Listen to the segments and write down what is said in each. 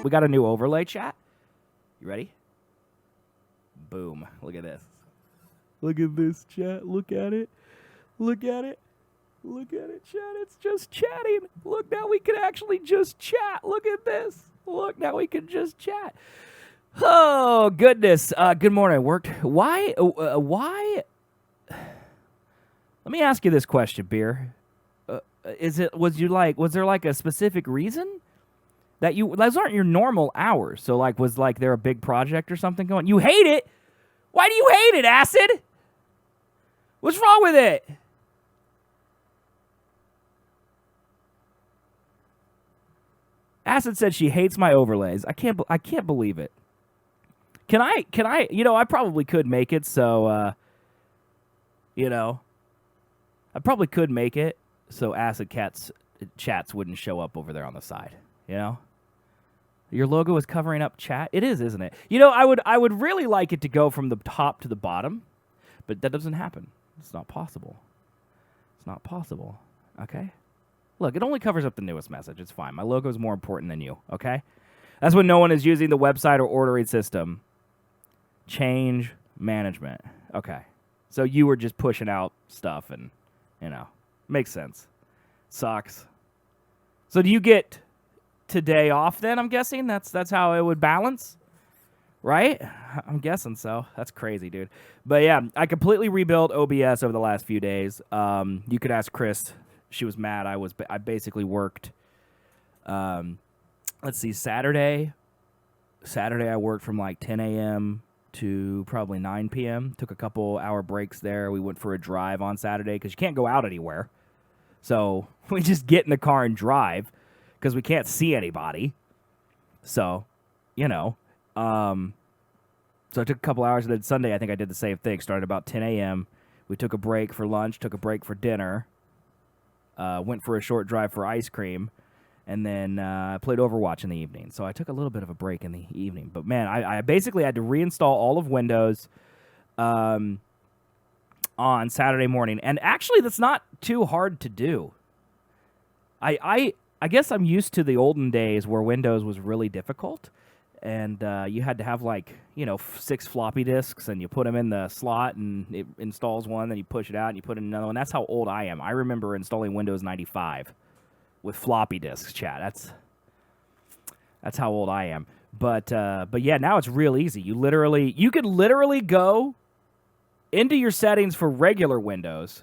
We got a new overlay, chat. You ready? Boom. Look at this. Look at this, chat. Look at it. Look at it. Look at it, chat. It's just chatting. Look, now we can actually just chat. Look at this. Look, now we can just chat. Oh, goodness. Good morning. Worked. Why? Let me ask you this question, Beer. Was there like a specific reason that those aren't your normal hours? So like, was like there a big project or something going? You hate it? Why do you hate it, Acid? What's wrong with it? Acid said she hates my overlays. I can't believe it. Can I, I probably could make it so, I probably could make it so Acid Cat's chats wouldn't show up over there on the side, Your logo is covering up chat? It is, isn't it? I would really like it to go from the top to the bottom, but that doesn't happen. It's not possible. It's not possible, okay? Look, it only covers up the newest message. It's fine. My logo is more important than you, okay? That's when no one is using the website or ordering system. Change management. Okay. So you were just pushing out stuff and, makes sense. Sucks. So do you get today off then, I'm guessing? That's how it would balance? Right? I'm guessing so. That's crazy, dude. But yeah, I completely rebuilt OBS over the last few days. You could ask Chris. She was mad. I basically worked, let's see, Saturday I worked from like 10 a.m. to probably 9 p.m. Took a couple hour breaks there. We went for a drive on Saturday because you can't go out anywhere. So we just get in the car and drive because we can't see anybody. So, so I took a couple hours, and then Sunday I think I did the same thing. Started about 10 a.m. We took a break for lunch, took a break for dinner. Went for a short drive for ice cream, and then played Overwatch in the evening. So I took a little bit of a break in the evening. But, man, I basically had to reinstall all of Windows on Saturday morning. And actually, that's not too hard to do. I guess I'm used to the olden days where Windows was really difficult. And you had to have, 6 floppy disks, and you put them in the slot, and it installs one, then you push it out, and you put in another one. That's how old I am. I remember installing Windows 95 with floppy disks, chat. That's how old I am. But yeah, now it's real easy. You could literally go into your settings for regular Windows,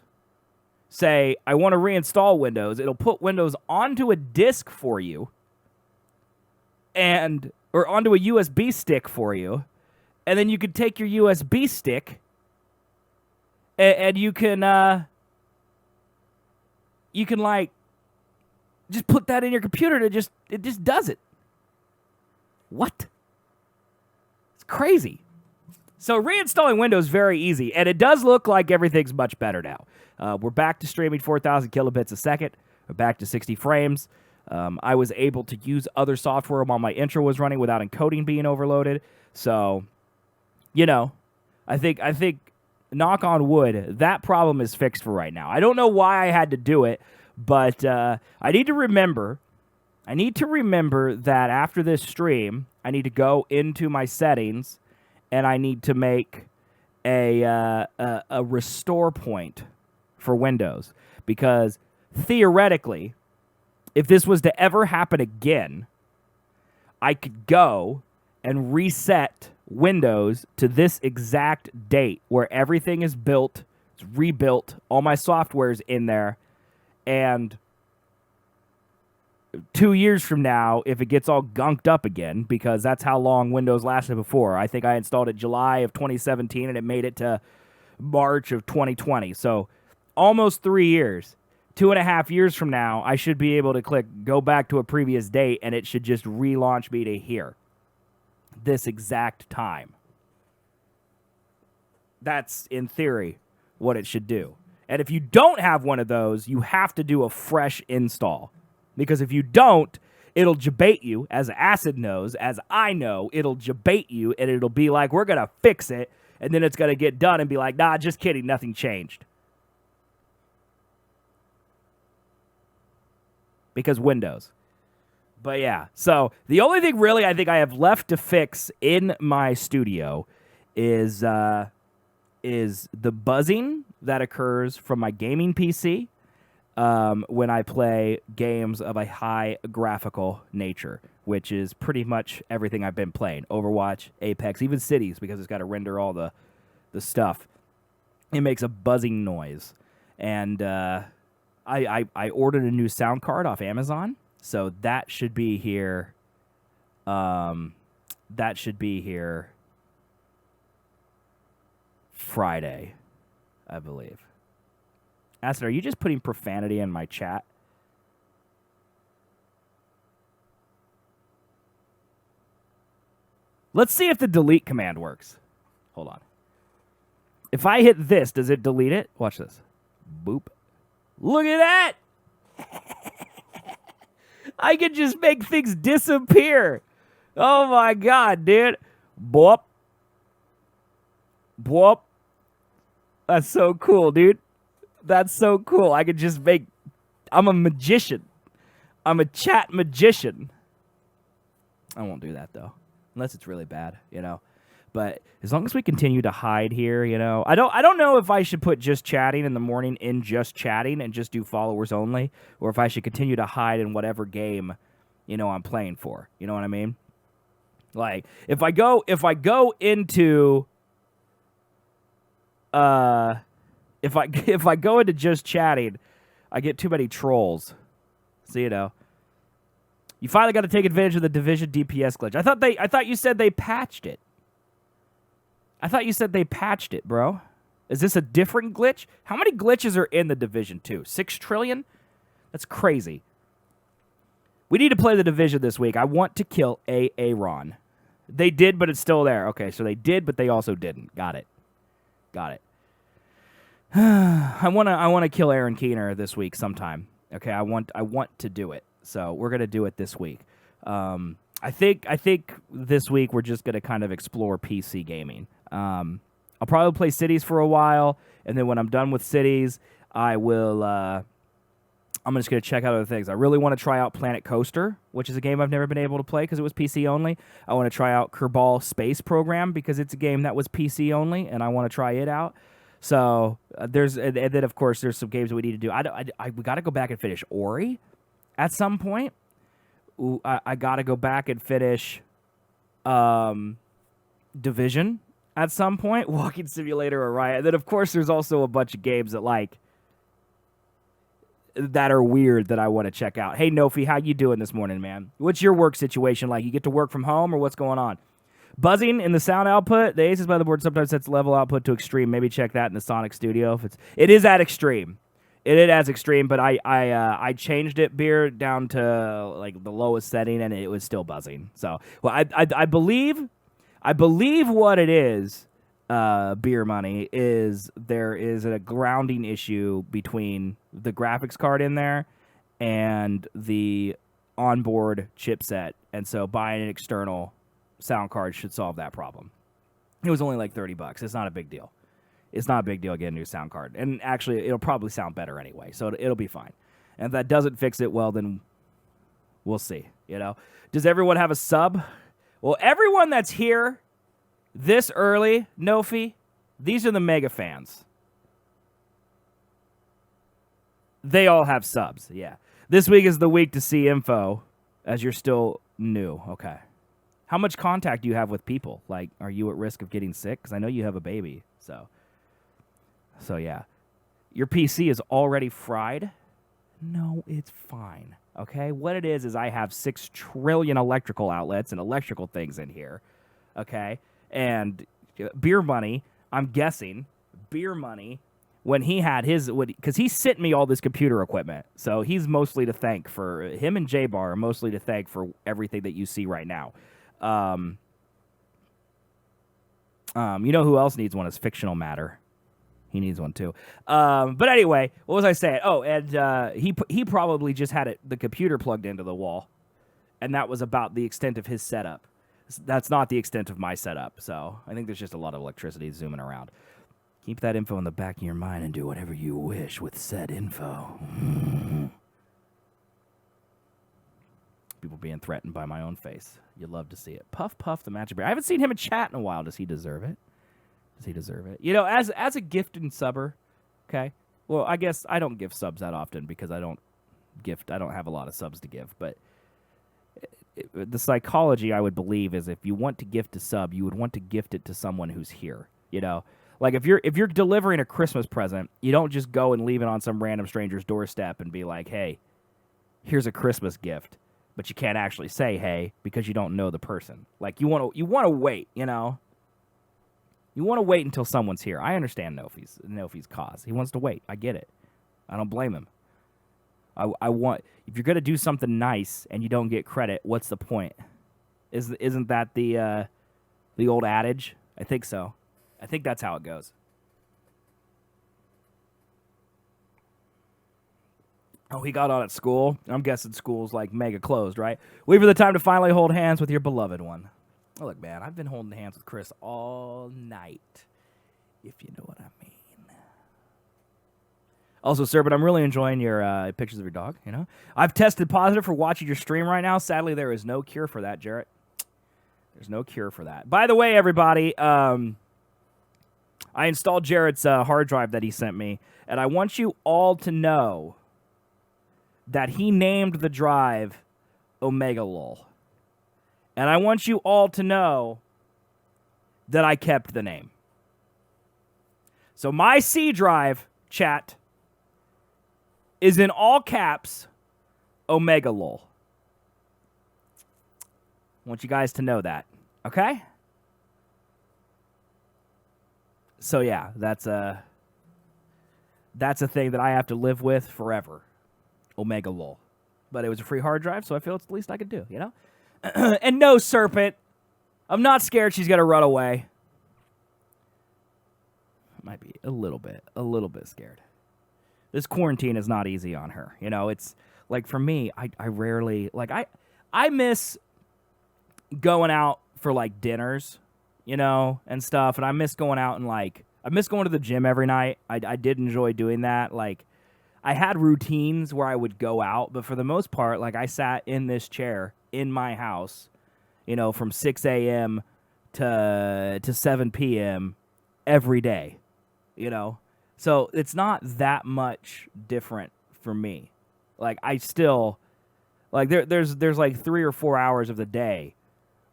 say, I want to reinstall Windows. It'll put Windows onto a disk for you, or onto a USB stick for you, and then you could take your USB stick and you can just put that in your computer and it just does it. What? It's crazy. So reinstalling Windows is very easy, and it does look like everything's much better now. We're back to streaming 4,000 kilobits a second. We're back to 60 frames. I was able to use other software while my intro was running without encoding being overloaded. So, I think, knock on wood, that problem is fixed for right now. I don't know why I had to do it, but I need to remember that after this stream, I need to go into my settings and I need to make a restore point for Windows, because theoretically, if this was to ever happen again, I could go and reset Windows to this exact date where everything is built, it's rebuilt, all my software's in there, and 2 years from now, if it gets all gunked up again, because that's how long Windows lasted before. I think I installed it July of 2017, and it made it to March of 2020. So almost 3 years. 2.5 years from now, I should be able to click go back to a previous date, and it should just relaunch me to here. This exact time. That's, in theory, what it should do. And if you don't have one of those, you have to do a fresh install. Because if you don't, it'll jabate you, as Acid knows, as I know, it'll jabate you, and it'll be like, we're going to fix it, and then it's going to get done and be like, nah, just kidding, nothing changed. Because Windows. But yeah, so the only thing really I think I have left to fix in my studio is the buzzing that occurs from my gaming PC when I play games of a high graphical nature, which is pretty much everything I've been playing. Overwatch, Apex, even Cities, because it's got to render all the stuff. It makes a buzzing noise. And I ordered a new sound card off Amazon. So that should be here. That should be here Friday, I believe. Acid, are you just putting profanity in my chat? Let's see if the delete command works. Hold on. If I hit this, does it delete it? Watch this. Boop. Look at that! I can just make things disappear. Oh my god, dude. Boop. Boop. That's so cool, dude. That's so cool. I could just make... I'm a magician. I'm a chat magician. I won't do that, though. Unless it's really bad, you know. But as long as we continue to hide here, you know. I don't know if I should put just chatting in the morning in just chatting and just do followers only, or if I should continue to hide in whatever game, you know, I'm playing for. You know what I mean? Like if I go into if I go into just chatting, I get too many trolls. So, you know. You finally got to take advantage of the Division DPS glitch. I thought you said they patched it. I thought you said they patched it, bro. Is this a different glitch? How many glitches are in the Division 2? 6 trillion? That's crazy. We need to play the Division this week. I want to kill Aaron. They did, but it's still there. Okay, so they did, but they also didn't. Got it. Got it. I wanna kill Aaron Keener this week sometime. Okay, I want to do it. So we're gonna do it this week. I think this week we're just gonna kind of explore PC gaming. I'll probably play Cities for a while, and then when I'm done with Cities, I will. I'm just gonna check out other things. I really want to try out Planet Coaster, which is a game I've never been able to play because it was PC only. I want to try out Kerbal Space Program because it's a game that was PC only, and I want to try it out. So and then of course there's some games that we need to do. We got to go back and finish Ori at some point. I got to go back and finish Division at some point. Walking Simulator or Riot. And then of course there's also a bunch of games that are weird that I want to check out. Hey Nofi, how you doing this morning, man? What's your work situation like? You get to work from home or what's going on? Buzzing in the sound output. The Aces motherboard sometimes sets level output to extreme. Maybe check that in the Sonic Studio. It is at extreme. It is as extreme, but I changed it, beer, down to like the lowest setting, and it was still buzzing. So, well, I believe what it is, beer money, is there is a grounding issue between the graphics card in there and the onboard chipset, and so buying an external sound card should solve that problem. It was only like $30. It's not a big deal. It's not a big deal getting a new sound card. And actually, it'll probably sound better anyway, so it'll be fine. And if that doesn't fix it, well, then we'll see, you know? Does everyone have a sub? Well, everyone that's here this early, Nofi, these are the mega fans. They all have subs, yeah. This week is the week to see info, as you're still new. Okay. How much contact do you have with people? Like, are you at risk of getting sick? Because I know you have a baby, so yeah. Your PC is already fried? No, it's fine, okay? What it is I have 6 trillion electrical outlets and electrical things in here, okay? And Beer Money, I'm guessing, Beer Money, when he had his, because he sent me all this computer equipment, so he's mostly to thank for, him and J-Bar are mostly to thank for everything that you see right now. You know who else needs one is Fictional Matter. He needs one too. But anyway, what was I saying? Oh, and he probably just had the computer plugged into the wall, and that was about the extent of his setup. That's not the extent of my setup, so I think there's just a lot of electricity zooming around. Keep that info in the back of your mind and do whatever you wish with said info. People being threatened by my own face. You love to see it. Puff Puff the Magic Bear. I haven't seen him in chat in a while. Does he deserve it? Does he deserve it? You know, as a gifted subber, okay? Well, I guess I don't give subs that often because I don't have a lot of subs to give. But the psychology, I would believe, is if you want to gift a sub, you would want to gift it to someone who's here, you know? Like, if you're delivering a Christmas present, you don't just go and leave it on some random stranger's doorstep and be like, hey, here's a Christmas gift. But you can't actually say, hey, because you don't know the person. Like, you want to wait, you know? You want to wait until someone's here. I understand Nofi's cause. He wants to wait. I get it. I don't blame him. I want, if you're going to do something nice and you don't get credit, what's the point? Isn't that the old adage? I think so. I think that's how it goes. Oh, he got on at school. I'm guessing school's like mega closed, right? Wait for the time to finally hold hands with your beloved one. Oh, look, man, I've been holding hands with Chris all night, if you know what I mean. Also, sir, but I'm really enjoying your pictures of your dog, you know? I've tested positive for watching your stream right now. Sadly, there is no cure for that, Jarrett. There's no cure for that. By the way, everybody, I installed Jarrett's hard drive that he sent me, and I want you all to know that he named the drive Omega Lol. And I want you all to know that I kept the name. So my C drive, chat, is in all caps Omega Lol. I want you guys to know that, okay? So yeah, that's a thing that I have to live with forever. Omega Lol. But it was a free hard drive, so I feel it's the least I could do, you know? And no, Serpent, I'm not scared she's going to run away. Might be a little bit scared. This quarantine is not easy on her. You know, it's like for me, I rarely, like I miss going out for like dinners, you know, and stuff. And I miss going out and like, I miss going to the gym every night. I did enjoy doing that. Like, I had routines where I would go out, but for the most part, like I sat in this chair in my house, you know, from 6 a.m. to 7 p.m. every day, you know? So it's not that much different for me. Like I still, like there's like 3 or 4 hours of the day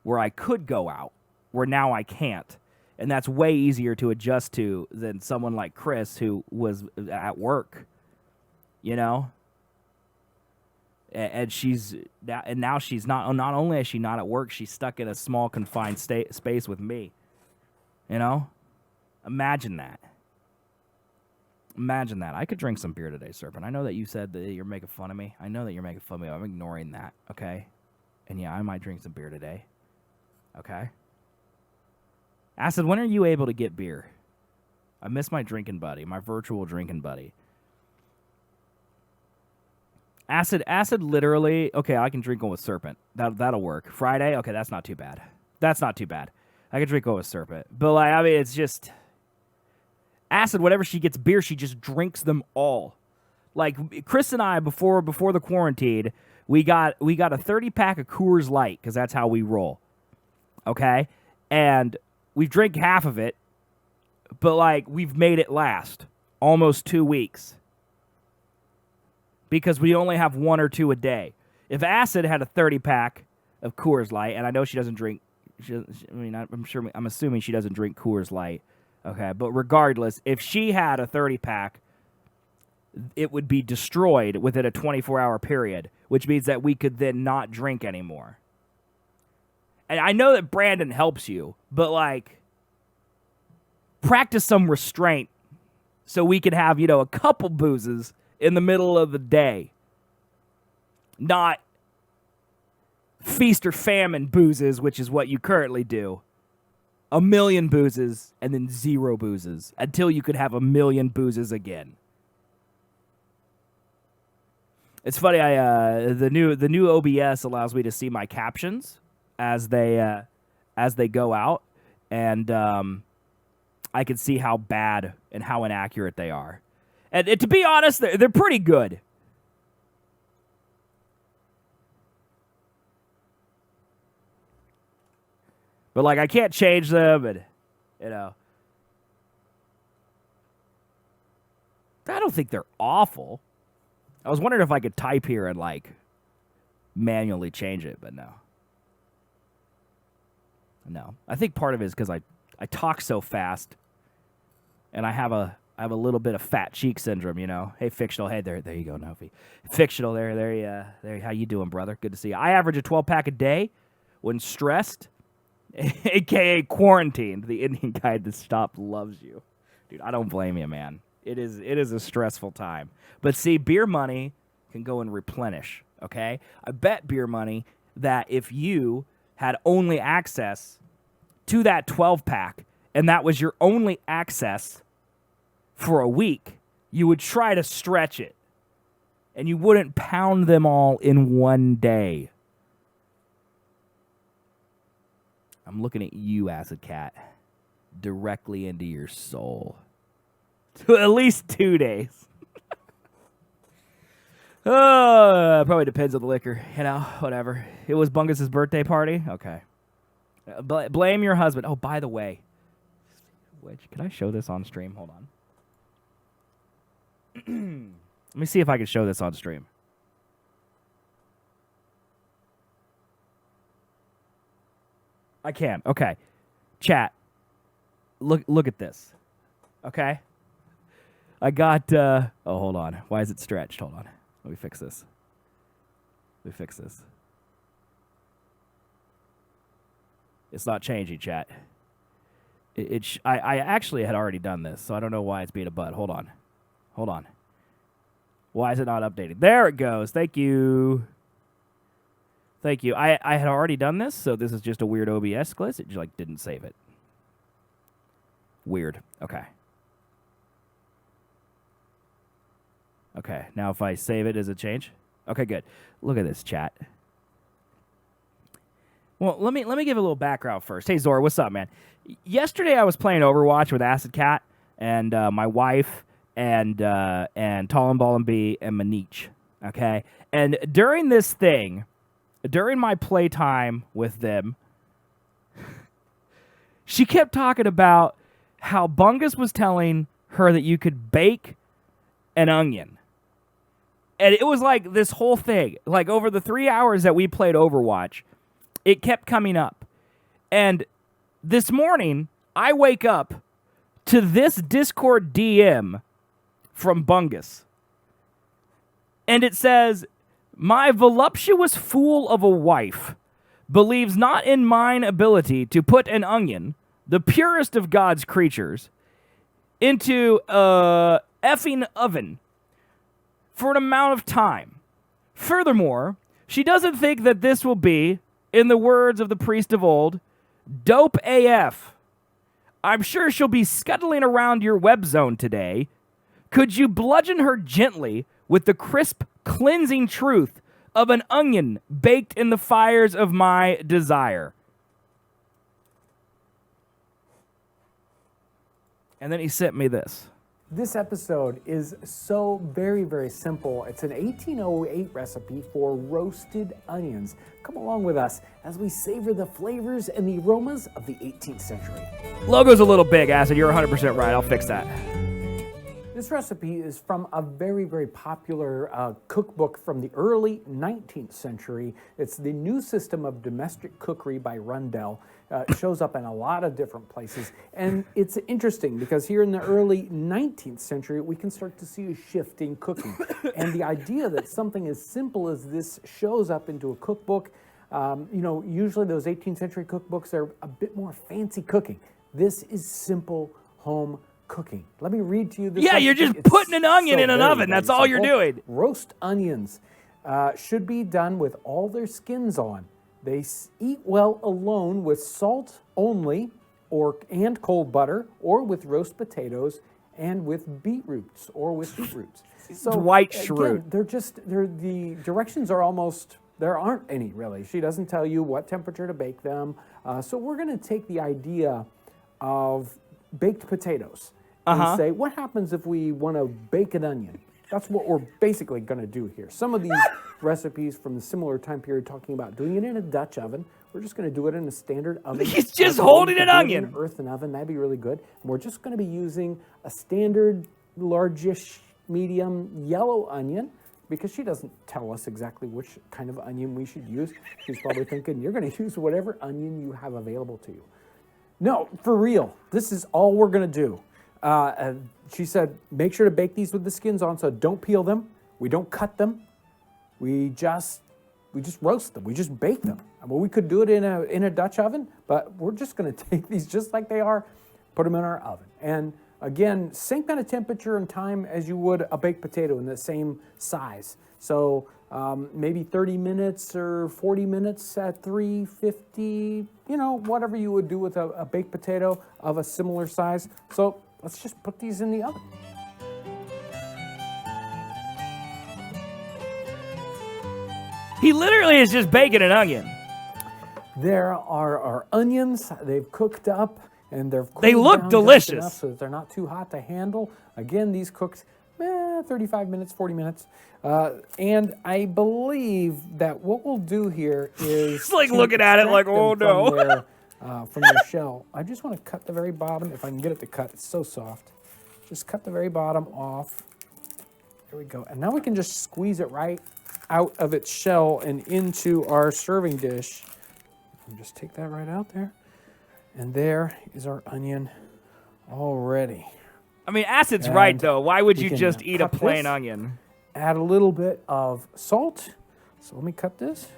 where I could go out, where now I can't. And that's way easier to adjust to than someone like Chris who was at work. You know, and now she's not only is she not at work, she's stuck in a small confined space with me. You know, imagine that. Imagine that. I could drink some beer today, Serpent. I know that you said that you're making fun of me. I know that you're making fun of me. I'm ignoring that. Okay, and yeah, I might drink some beer today. Okay. Acid, when are you able to get beer? I miss my drinking buddy, my virtual drinking buddy. Acid, literally, okay, I can drink one with Serpent. That'll work. Friday, okay, that's not too bad. That's not too bad. I can drink one with Serpent. But, like, I mean, it's just... Acid, whenever she gets beer, she just drinks them all. Like, Chris and I, before the quarantine, we got a 30-pack of Coors Light, because that's how we roll. Okay? And we've drank half of it, but, like, we've made it last almost 2 weeks. Because we only have 1 or 2 a day. If Acid had a 30-pack of Coors Light, and I know she doesn't drink, I'm assuming she doesn't drink Coors Light, okay? But regardless, if she had a 30-pack, it would be destroyed within a 24-hour period, which means that we could then not drink anymore. And I know that Brandon helps you, but, like, practice some restraint so we can have, you know, a couple boozes in the middle of the day. Not feast or famine boozes, which is what you currently do. 1 million boozes and then 0 boozes until you could have 1 million boozes again. It's funny, the new OBS allows me to see my captions as they go out, and I can see how bad and how inaccurate they are. And to be honest, they're pretty good. But, like, I can't change them, and, you know. I don't think they're awful. I was wondering if I could type here and, like, manually change it, but no. No. I think part of it is because I talk so fast, and I have a little bit of fat cheek syndrome, you know. Hey, fictional. Hey, there you go, Nofi. Fictional, there. How you doing, brother? Good to see you. I average a 12-pack a day when stressed, a.k.a. quarantined. The Indian guide that stopped loves you. Dude, I don't blame you, man. It is a stressful time. But see, beer money can go and replenish, okay? I bet beer money that if you had only access to that 12-pack and that was your only access for a week, you would try to stretch it. And you wouldn't pound them all in one day. I'm looking at you, Acid Cat, directly into your soul. At least 2 days. Probably depends on the liquor, you know, whatever. It was Bungus's birthday party? Okay. Blame your husband. Oh, by the way, can I show this on stream? Hold on. Let me see if I can show this on stream. I can. Okay. Chat. Look at this. Okay? I got, oh, hold on. Why is it stretched? Hold on. Let me fix this. It's not changing, chat. I actually had already done this, so I don't know why it's being a butt. Hold on. Why is it not updating? There it goes. Thank you. I had already done this, so this is just a weird OBS glitch. It like didn't save it. Weird. Okay, now if I save it, does it change? Okay, good. Look at this, chat. Well, let me give a little background first. Hey, Zora, what's up, man? Yesterday I was playing Overwatch with Acid Cat and my wife and Talon Ball and B and Manich, okay? And during this thing, during my playtime with them, she kept talking about how Bungus was telling her that you could bake an onion. And it was like this whole thing. Like over the 3 hours that we played Overwatch, it kept coming up. And this morning, I wake up to this Discord DM from Bungus. And it says, "My voluptuous fool of a wife believes not in mine ability to put an onion, the purest of God's creatures, into a effing oven for an amount of time. Furthermore, she doesn't think that this will be, in the words of the priest of old, dope AF. I'm sure she'll be scuttling around your web zone today. Could you bludgeon her gently with the crisp, cleansing truth of an onion baked in the fires of my desire?" And then he sent me this. This episode is so very, very simple. It's an 1808 recipe for roasted onions. Come along with us as we savor the flavors and the aromas of the 18th century. Logo's a little big, Acid. You're 100% right. I'll fix that. This recipe is from a very, very popular cookbook from the early 19th century. It's the New System of Domestic Cookery by Rundell. It shows up in a lot of different places. And it's interesting because here in the early 19th century, we can start to see a shift in cooking. And the idea that something as simple as this shows up into a cookbook, usually those 18th century cookbooks are a bit more fancy cooking. This is simple home cooking. Let me read to you this. Yeah, you're just putting an onion in an oven. That's all you're doing. Roast onions should be done with all their skins on. They eat well alone with salt only, and cold butter, or with roast potatoes, and with beetroots, So Dwight Schrute. Again, the directions are almost, there aren't any really. She doesn't tell you what temperature to bake them. So we're going to take the idea of baked potatoes and say, what happens if we want to bake an onion? That's what we're basically going to do here. Some of these recipes from the similar time period talking about doing it in a Dutch oven. We're just going to do it in a standard oven. He's just holding an onion. In an earthen oven, that'd be really good. And we're just going to be using a standard, largish, medium yellow onion, because she doesn't tell us exactly which kind of onion we should use. She's probably thinking, you're going to use whatever onion you have available to you. No, for real, this is all we're going to do. She said, make sure to bake these with the skins on, so don't peel them. We don't cut them. We just roast them. We just bake them. Well, we could do it in a Dutch oven, but we're just going to take these just like they are, put them in our oven. And again, same kind of temperature and time as you would a baked potato in the same size. So maybe 30 minutes or 40 minutes at 350, whatever you would do with a baked potato of a similar size. So let's just put these in the oven. He literally is just baking an onion. There are our onions. They've cooked up, and they look delicious enough so that they're not too hot to handle. Again, these cooked 35 minutes, 40 minutes. And I believe that what we'll do here is it's like looking at it like, oh no. From their shell. I just want to cut the very bottom, if I can get it to cut. It's so soft. Just cut the very bottom off. There we go. And now we can just squeeze it right out of its shell and into our serving dish. And just take that right out there. And there is our onion already. I mean, Acid's right, though. Why would you just eat a plain onion? Add a little bit of salt. So let me cut this.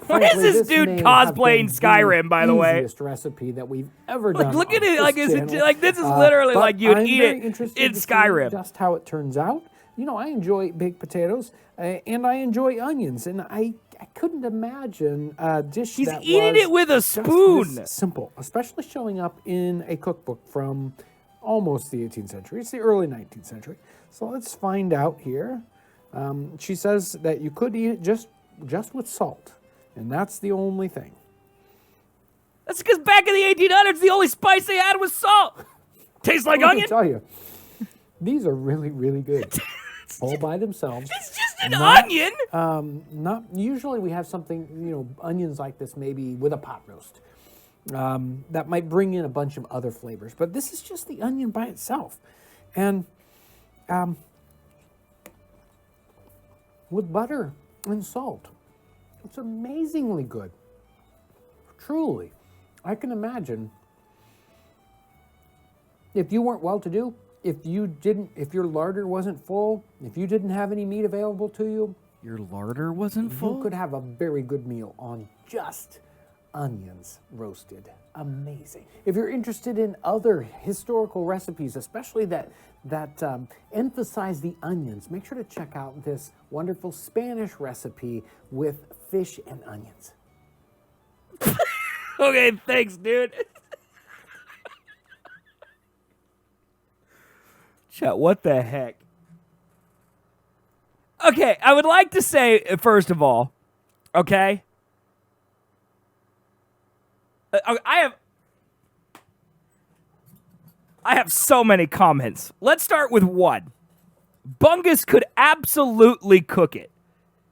What is this dude cosplaying Skyrim, by the way? Easiest recipe that we've ever done. Look at it, this is literally like you'd eat it in Skyrim. Just how it turns out. I enjoy baked potatoes and I enjoy onions, and I couldn't imagine a dish He's that eating was it with a spoon. This simple, especially showing up in a cookbook from almost the 18th century. It's the early 19th century. So let's find out here. She says that you could eat it just with salt. And that's the only thing. That's because back in the 1800s, the only spice they had was salt. Tastes like onion. I tell you, these are really, really good. All by themselves. It's just an onion. Not usually we have something, onions like this maybe with a pot roast. That might bring in a bunch of other flavors. But this is just the onion by itself. And with butter and salt. It's amazingly good. Truly. I can imagine if you weren't well-to-do, if your larder wasn't full, if you didn't have any meat available to you. Your larder wasn't full? You could have a very good meal on just onions roasted. Amazing. If you're interested in other historical recipes, especially that emphasize the onions, make sure to check out this wonderful Spanish recipe with fish and onions. Okay, thanks, dude. Chat, what the heck? Okay, I would like to say, first of all, okay? I have so many comments. Let's start with one. Bungus could absolutely cook it.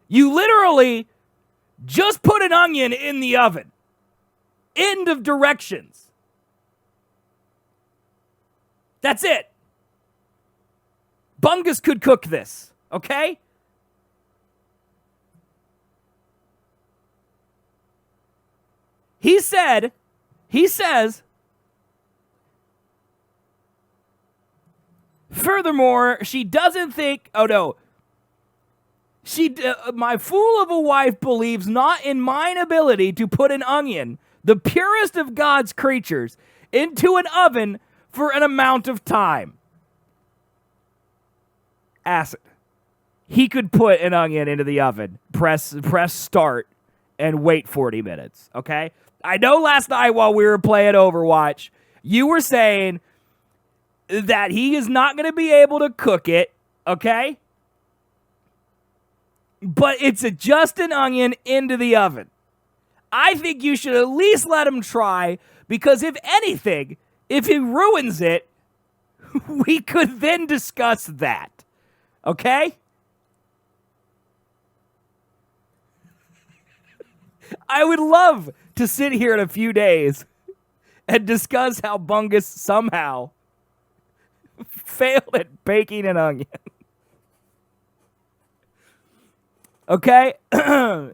You literally just put an onion in the oven. End of directions. That's it. Bungus could cook this, okay? He says, furthermore, she doesn't think, my fool of a wife believes not in mine ability to put an onion, the purest of God's creatures, into an oven for an amount of time. Acid. He could put an onion into the oven, press start, and wait 40 minutes, okay? I know last night while we were playing Overwatch, you were saying that he is not going to be able to cook it, okay? But it's just an onion into the oven. I think you should at least let him try, Because if anything, if he ruins it, we could then discuss that. Okay? I would love to sit here in a few days and discuss how Bungus somehow failed at baking an onion. Okay?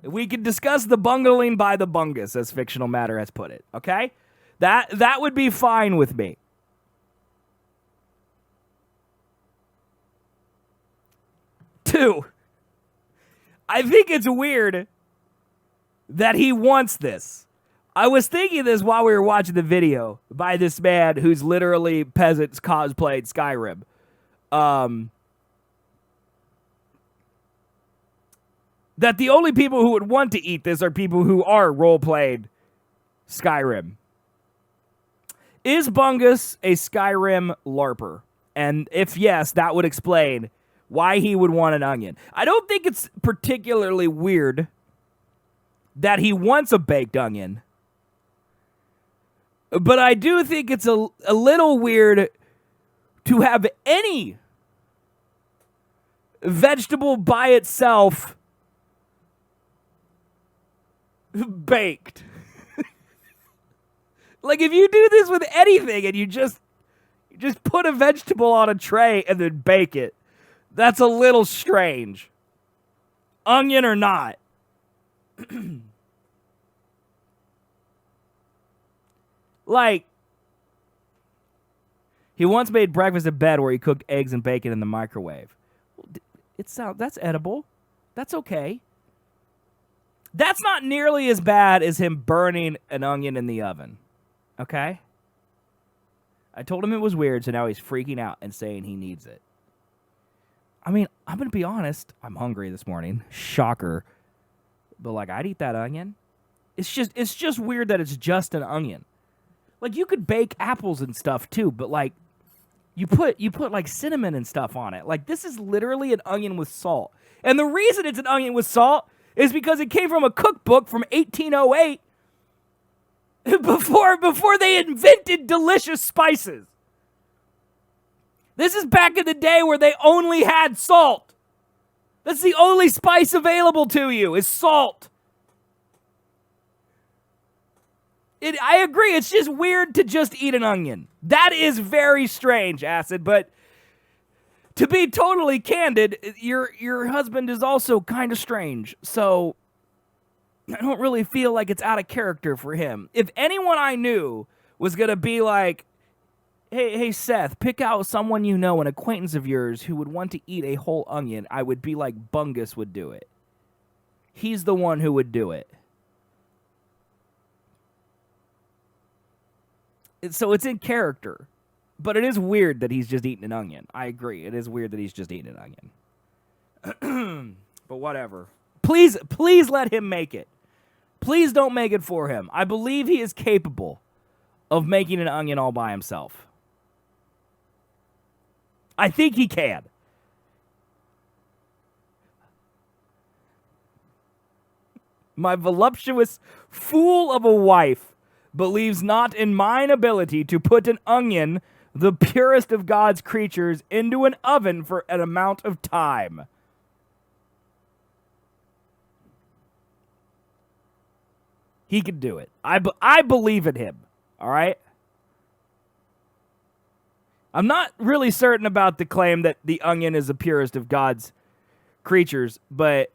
We can discuss the bungling by the bungus, as fictional matter has put it. Okay? That would be fine with me. Two, I think it's weird that he wants this. I was thinking this while we were watching the video by this man who's literally peasants cosplayed Skyrim. That the only people who would want to eat this are people who are role-played Skyrim. Is Bungus a Skyrim LARPer? And if yes, that would explain why he would want an onion. I don't think it's particularly weird that he wants a baked onion. But I do think it's a little weird to have any vegetable by itself baked. Like, if you do this with anything and you just put a vegetable on a tray and then bake it, that's a little strange. Onion or not. Like, he once made breakfast in bed where he cooked eggs and bacon in the microwave. That's edible. That's okay. That's not nearly as bad as him burning an onion in the oven. Okay? I told him it was weird, so now he's freaking out and saying he needs it. I mean, I'm going to be honest. I'm hungry this morning. Shocker. But, like, I'd eat that onion. It's just weird that it's just an onion. Like, you could bake apples and stuff, too, but, like, you put like, cinnamon and stuff on it. Like, this is literally an onion with salt. And the reason it's an onion with salt is because it came from a cookbook from 1808 before they invented delicious spices. This is back in the day where they only had salt. That's the only spice available to you is salt. I agree, it's just weird to just eat an onion. That is very strange, Acid, but to be totally candid, your husband is also kind of strange, so I don't really feel like it's out of character for him. If anyone I knew was going to be like, hey, Seth, pick out someone you know, an acquaintance of yours, who would want to eat a whole onion, I would be like Bungus would do it. He's the one who would do it. So it's in character. But it is weird that he's just eating an onion. I agree. It is weird that he's just eating an onion. But whatever. Please let him make it. Please don't make it for him. I believe he is capable of making an onion all by himself. I think he can. My voluptuous fool of a wife believes not in mine ability to put an onion, the purest of God's creatures, into an oven for an amount of time. He can do it. I believe in him. All right? I'm not really certain about the claim that the onion is the purest of God's creatures, but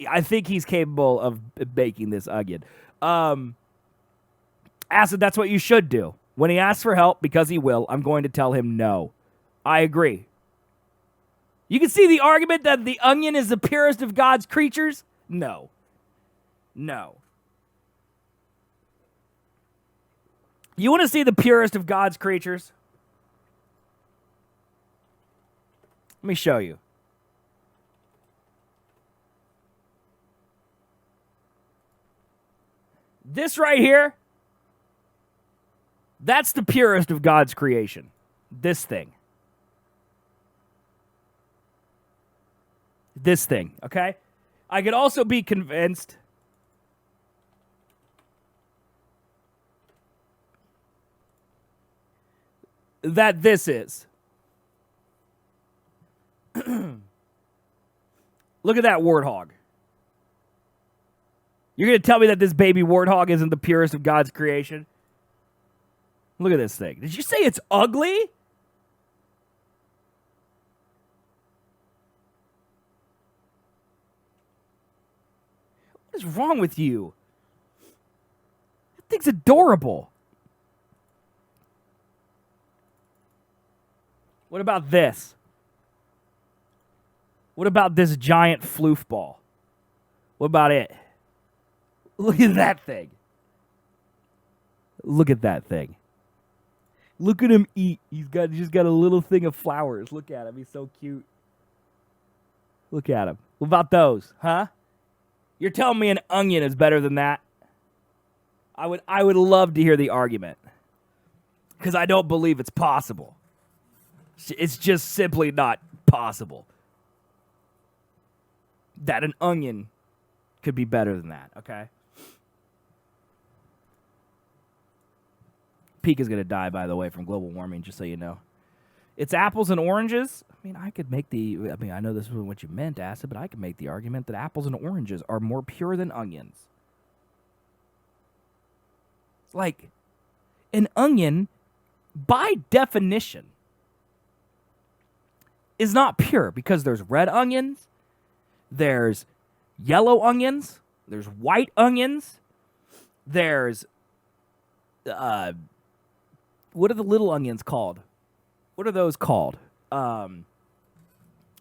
I think he's capable of baking this onion. Acid, that's what you should do. When he asks for help, because he will, I'm going to tell him no. I agree. You can see the argument that the onion is the purest of God's creatures? No. No. You want to see the purest of God's creatures? Let me show you. This right here, that's the purest of God's creation. This thing. This thing, okay? I could also be convinced that this is. Look at that warthog. You're going to tell me that this baby warthog isn't the purest of God's creation? Look at this thing. Did you say it's ugly? What is wrong with you? That thing's adorable. What about this? What about this giant floofball? What about it? Look at that thing. Look at that thing. Look at him eat. He's just got a little thing of flowers. Look at him. He's so cute. Look at him. What about those, huh? You're telling me an onion is better than that? I would love to hear the argument. Because I don't believe it's possible. It's just simply not possible that an onion could be better than that, okay? Peak is going to die, by the way, from global warming, just so you know. It's apples and oranges. I mean, I know this isn't what you meant, Acid, but I could make the argument that apples and oranges are more pure than onions. Like, an onion, by definition, is not pure because there's red onions, there's yellow onions, there's white onions, there's, what are the little onions called? What are those called?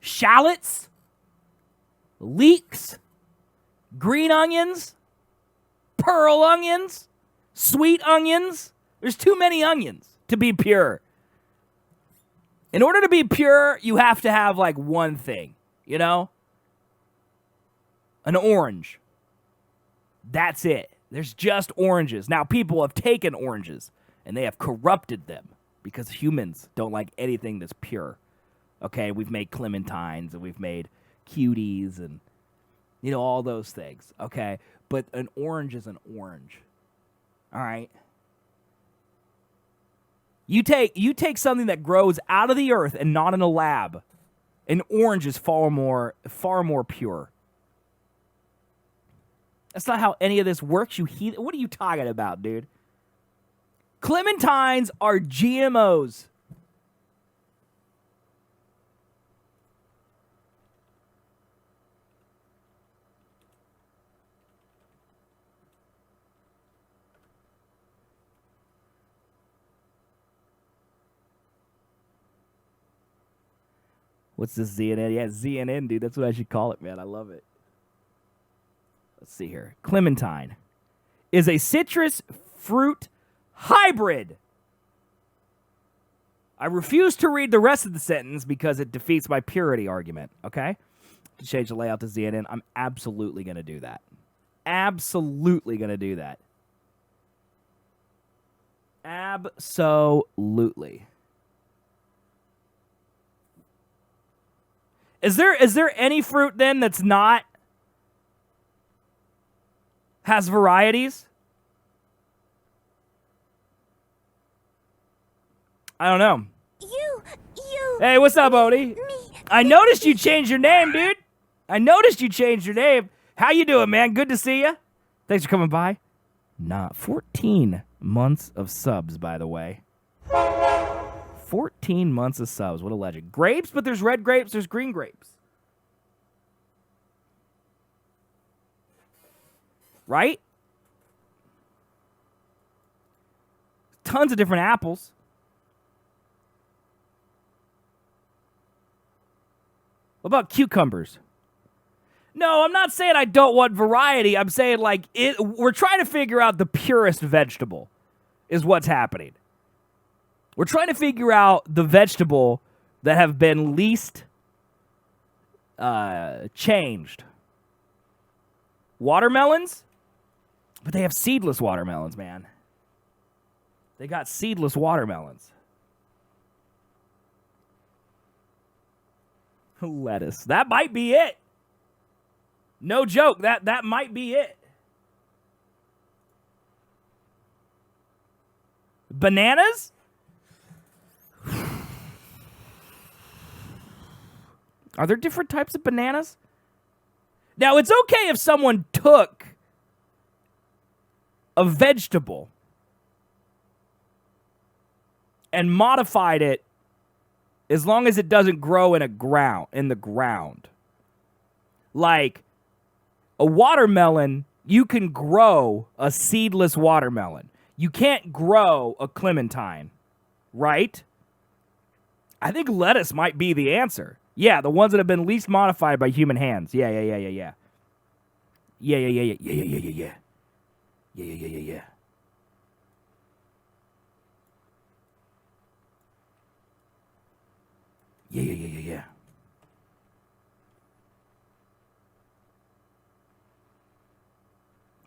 Shallots, leeks, green onions, pearl onions, sweet onions. There's too many onions to be pure. In order to be pure, you have to have like one thing, you know? An orange. That's it. There's just oranges. Now, people have taken oranges and they have corrupted them because humans don't like anything that's pure. Okay, we've made clementines and we've made cuties and, you know, all those things. Okay, but an orange is an orange. All right? You take something that grows out of the earth and not in a lab. An orange is far more pure. That's not how any of this works, you heathen. What are you talking about, dude? Clementines are GMOs. What's this ZNN? Yeah, ZNN, dude. That's what I should call it, man. I love it. Let's see here. Clementine is a citrus fruit hybrid. I refuse to read the rest of the sentence because it defeats my purity argument, okay? To change the layout to ZNN, I'm absolutely going to do that. Absolutely going to do that. Absolutely. Is there any fruit then that's not has varieties? I don't know. You. Hey, what's up, Odie? Me. I noticed you changed your name, dude. I noticed you changed your name. How you doing, man? Good to see you. Thanks for coming by. 14 months of subs, by the way. 14 months of subs. What a legend. Grapes, but there's red grapes, there's green grapes. Right? Tons of different apples. What about cucumbers? No, I'm not saying I don't want variety. I'm saying like we're trying to figure out the purest vegetable is what's happening. We're trying to figure out the vegetable that have been least changed. Watermelons? But they have seedless watermelons, man. They got seedless watermelons. Lettuce. That might be it. No joke. That might be it. Bananas? Are there different types of bananas? Now, it's okay if someone took a vegetable and modified it as long as it doesn't grow in the ground. Like a watermelon, you can grow a seedless watermelon. You can't grow a clementine, right? I think lettuce might be the answer. Yeah, the ones that have been least modified by human hands. Yeah. Yeah. Yeah.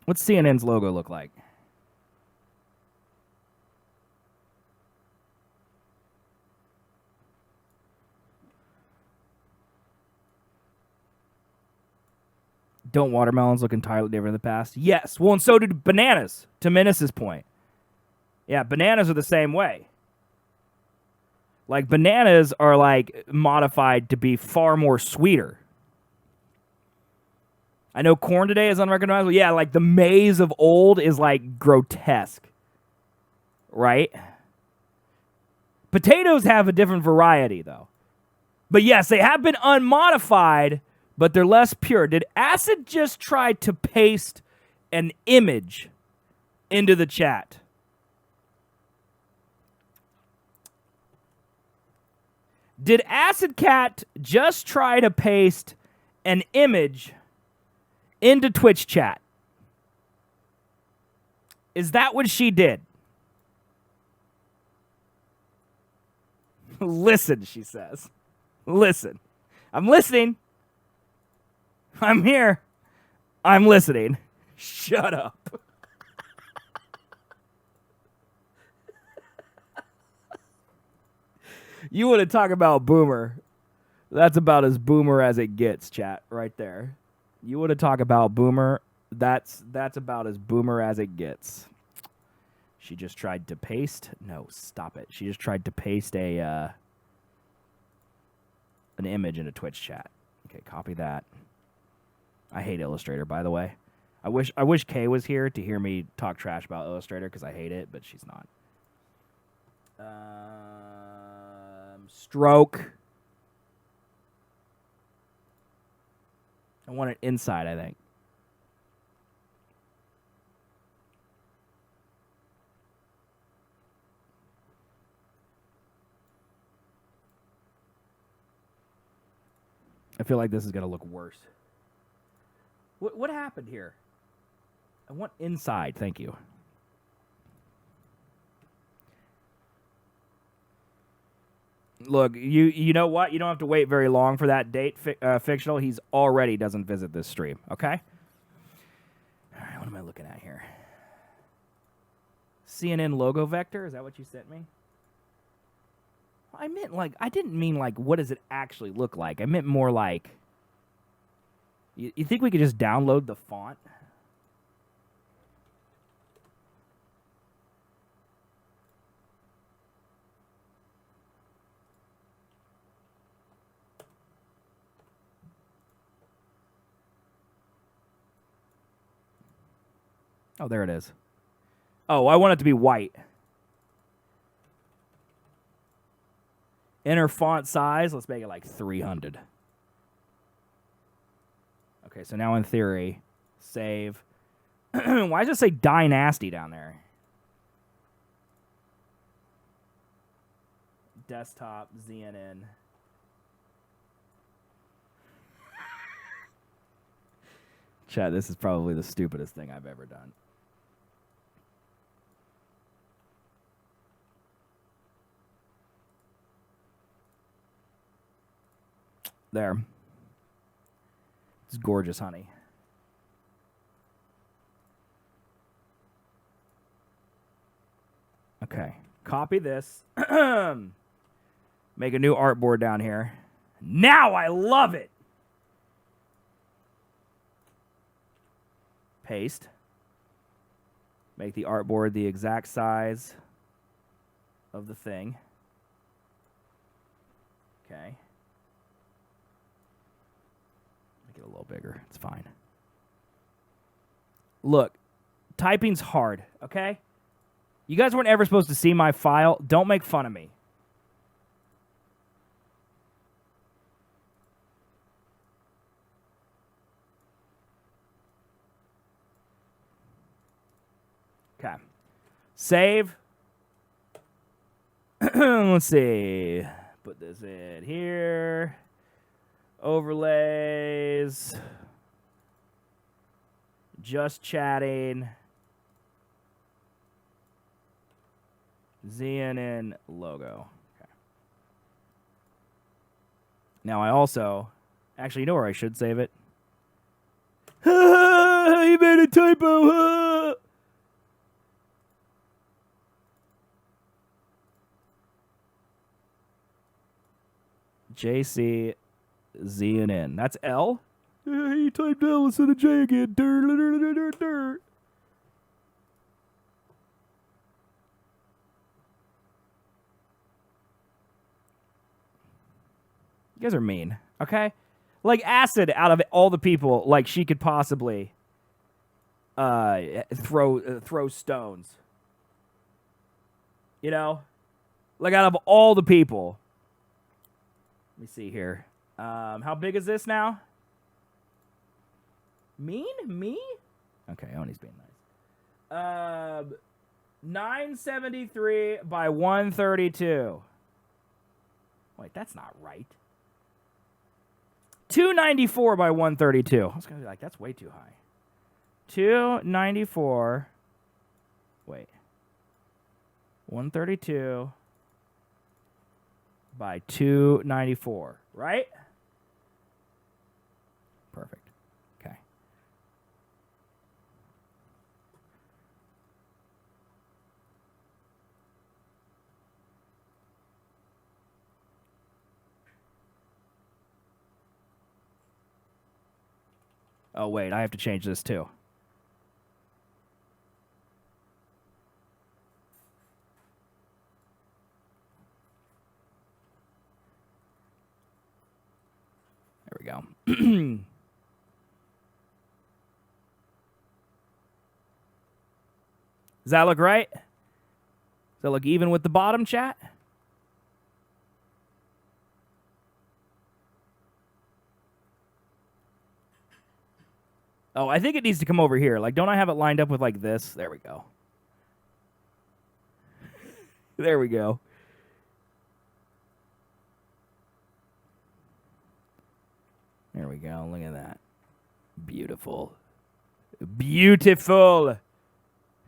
What's CNN's logo look like? Don't watermelons look entirely different in the past? Yes. Well, and so did bananas, to Menace's point. Yeah, bananas are the same way. Like, bananas are, like, modified to be far more sweeter. I know corn today is unrecognizable. Yeah, like, the maize of old is, like, grotesque. Right? Potatoes have a different variety, though. But yes, they have been unmodified, but they're less pure. Did Acid just try to paste an image into the chat? Did Acid Cat just try to paste an image into Twitch chat? Is that what she did? Listen, she says. Listen. I'm listening. I'm here. I'm listening. Shut up. You want to talk about boomer. That's about as boomer as it gets, chat, right there. You want to talk about boomer. That's about as boomer as it gets. She just tried to paste. No, stop it. She just tried to paste an image in a Twitch chat. Okay, copy that. I hate Illustrator, by the way. I wish Kay was here to hear me talk trash about Illustrator because I hate it, but she's not. Stroke. I want it inside, I think. I feel like this is going to look worse. What happened here? I want inside, thank you. Look, you know what? You don't have to wait very long for that date, Fictional. He's already doesn't visit this stream, okay? All right, what am I looking at here? CNN logo vector? Is that what you sent me? I meant, like, I didn't mean, like, what does it actually look like? I meant more like, you think we could just download the font? Oh, there it is. Oh, I want it to be white. Inner font size, let's make it like 300. Okay, so now in theory, save. Why does it say Dynasty down there? Desktop, ZNN. Chat, this is probably the stupidest thing I've ever done. There. It's gorgeous, honey. Okay. Copy this. Make a new artboard down here. Now I love it. Paste. Make the artboard the exact size of the thing. Okay. little bigger. It's fine. Look, typing's hard, okay? You guys weren't ever supposed to see my file. Don't make fun of me. Okay. Save. Let's see. Put this in here. Overlays. Just chatting. ZNN logo. Okay. Now I also, actually, you know where I should save it? You made a typo. JC ZNN. That's L. He typed L instead of J again. You guys are mean, okay? Like Acid, out of all the people, like she could possibly throw stones. You know, like out of all the people. Let me see here. How big is this now? Me? Okay, Oni's being nice. 973 by 132. Wait, that's not right. 294 by 132. I was going to be like, that's way too high. 294. Wait. 132 by 294, right? Perfect. Okay. Oh, wait, I have to change this too. There we go. Does that look right? Does that look even with the bottom, chat? Oh, I think it needs to come over here. Like, don't I have it lined up with like this? There we go. There we go. There we go. Look at that. Beautiful. Beautiful.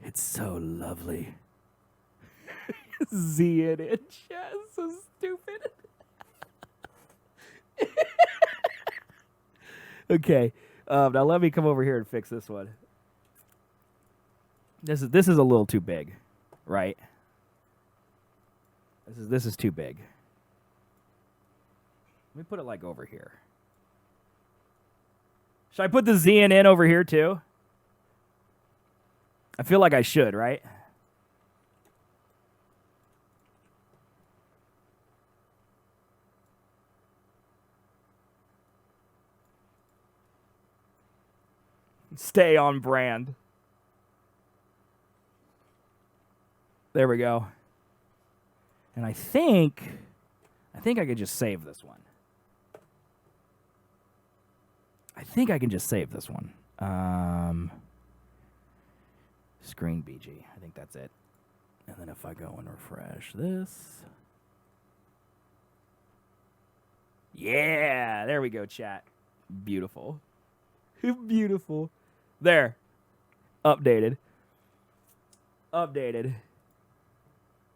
It's so lovely. ZNN. So stupid. Okay. Now let me come over here and fix this one. This is a little too big, right? This is too big. Let me put it like over here. Should I put the ZNN over here too? I feel like I should, right? Stay on brand. There we go. And I think I could just save this one. I think I can just save this one. Screen BG. I think that's it. And then if I go and refresh this. Yeah, there we go, chat. Beautiful. Beautiful. There. Updated. Updated.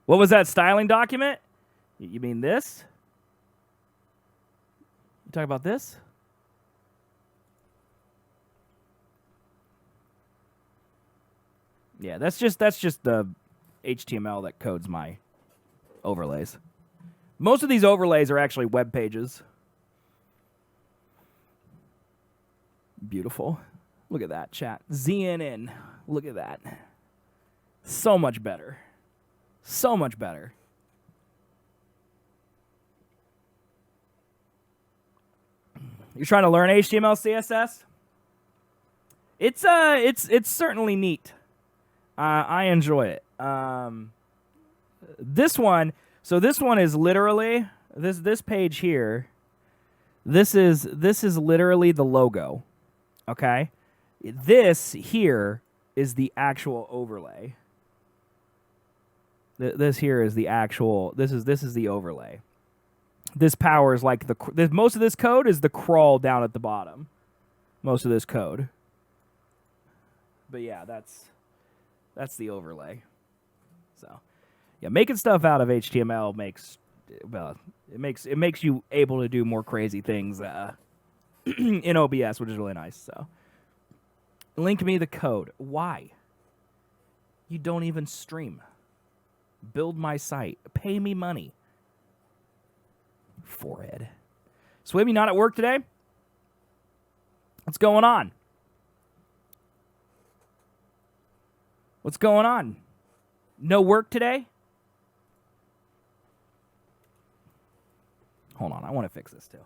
What was that styling document? You mean this? You talking about this? Yeah, that's just the HTML that codes my overlays. Most of these overlays are actually web pages. Beautiful. Look at that, chat. ZNN. Look at that. So much better. So much better. You're trying to learn HTML, CSS? It's certainly neat. I enjoy it. This one is literally this page here. This is literally the logo. Okay? This here is the actual overlay. This here is the actual. This is the overlay. This powers like most of this code is the crawl down at the bottom. Most of this code. But yeah, that's the overlay. So, yeah, making stuff out of HTML makes you able to do more crazy things in OBS, which is really nice. So, link me the code. Why? You don't even stream. Build my site. Pay me money. Forehead. Swimmy, not at work today? What's going on? What's going on? No work today? Hold on, I want to fix this too.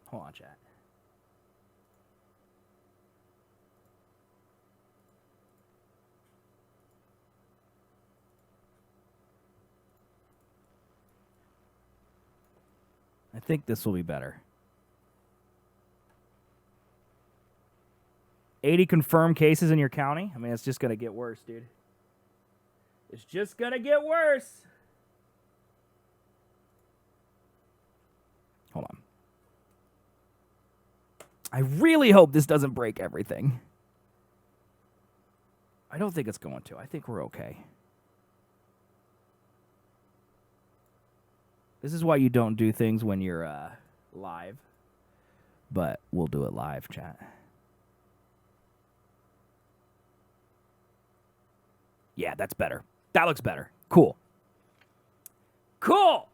Hold on, chat. I think this will be better. 80 confirmed cases in your county? I mean, it's just going to get worse, dude. It's just going to get worse. Hold on. I really hope this doesn't break everything. I don't think it's going to. I think we're okay. This is why you don't do things when you're live. But we'll do it live, chat. Yeah, that's better. That looks better. Cool. Cool! All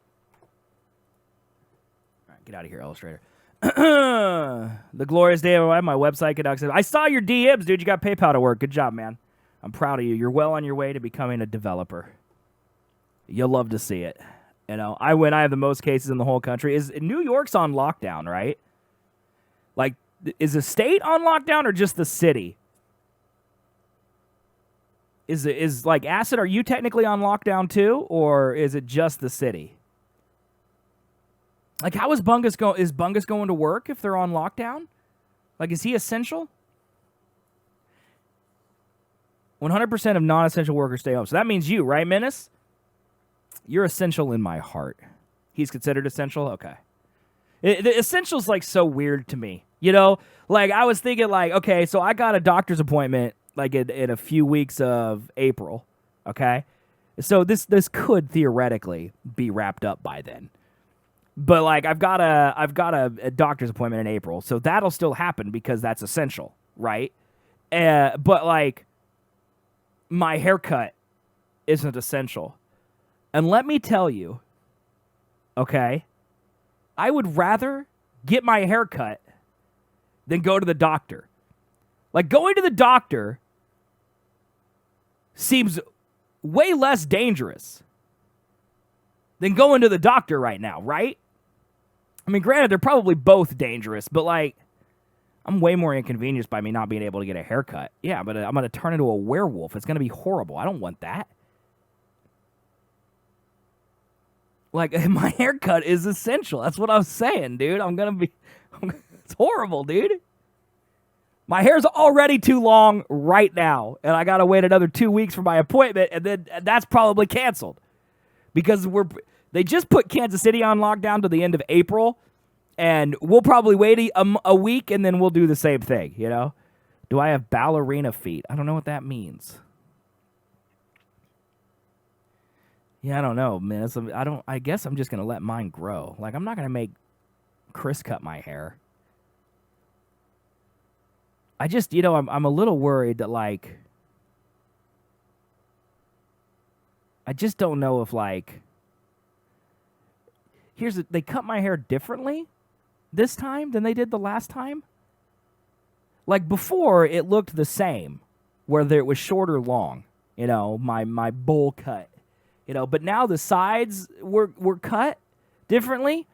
right, get out of here, Illustrator. The glorious day of my website conducts. I saw your DMs, dude. You got PayPal to work. Good job, man. I'm proud of you. You're well on your way to becoming a developer. You'll love to see it. You know, I have the most cases in the whole country. New York's on lockdown, right? Like, is the state on lockdown or just the city? Is like Acid? Are you technically on lockdown too, or is it just the city? Like, how is Bungus going? Is Bungus going to work if they're on lockdown? Like, is he essential? 100% of non-essential workers stay home. So that means you, right, Menace? You're essential in my heart. He's considered essential? Okay. The essential's, like, so weird to me. You know? Like, I was thinking, like, okay, so I got a doctor's appointment, like, in a few weeks of April. Okay? So this could theoretically be wrapped up by then. But, like, I've got a doctor's appointment in April, so that'll still happen because that's essential, right? But, like, my haircut isn't essential. And let me tell you, okay, I would rather get my haircut than go to the doctor. Like, going to the doctor seems way less dangerous than going to the doctor right now, right? I mean, granted, they're probably both dangerous, but, like, I'm way more inconvenienced by me not being able to get a haircut. Yeah, but I'm going to turn into a werewolf. It's going to be horrible. I don't want that. Like, my haircut is essential. That's what I was saying, dude. It's horrible, dude. My hair's already too long right now, and I got to wait another 2 weeks for my appointment, and then that's probably canceled. Because they just put Kansas City on lockdown to the end of April, and we'll probably wait a week, and then we'll do the same thing, you know? Do I have ballerina feet? I don't know what that means. Yeah, I don't know, man. I guess I'm just going to let mine grow. Like, I'm not going to make Chris cut my hair. I just, I'm a little worried that, like, I just don't know if, like, they cut my hair differently this time than they did the last time. Like, before, it looked the same, whether it was short or long, my bowl cut, but now the sides were cut differently.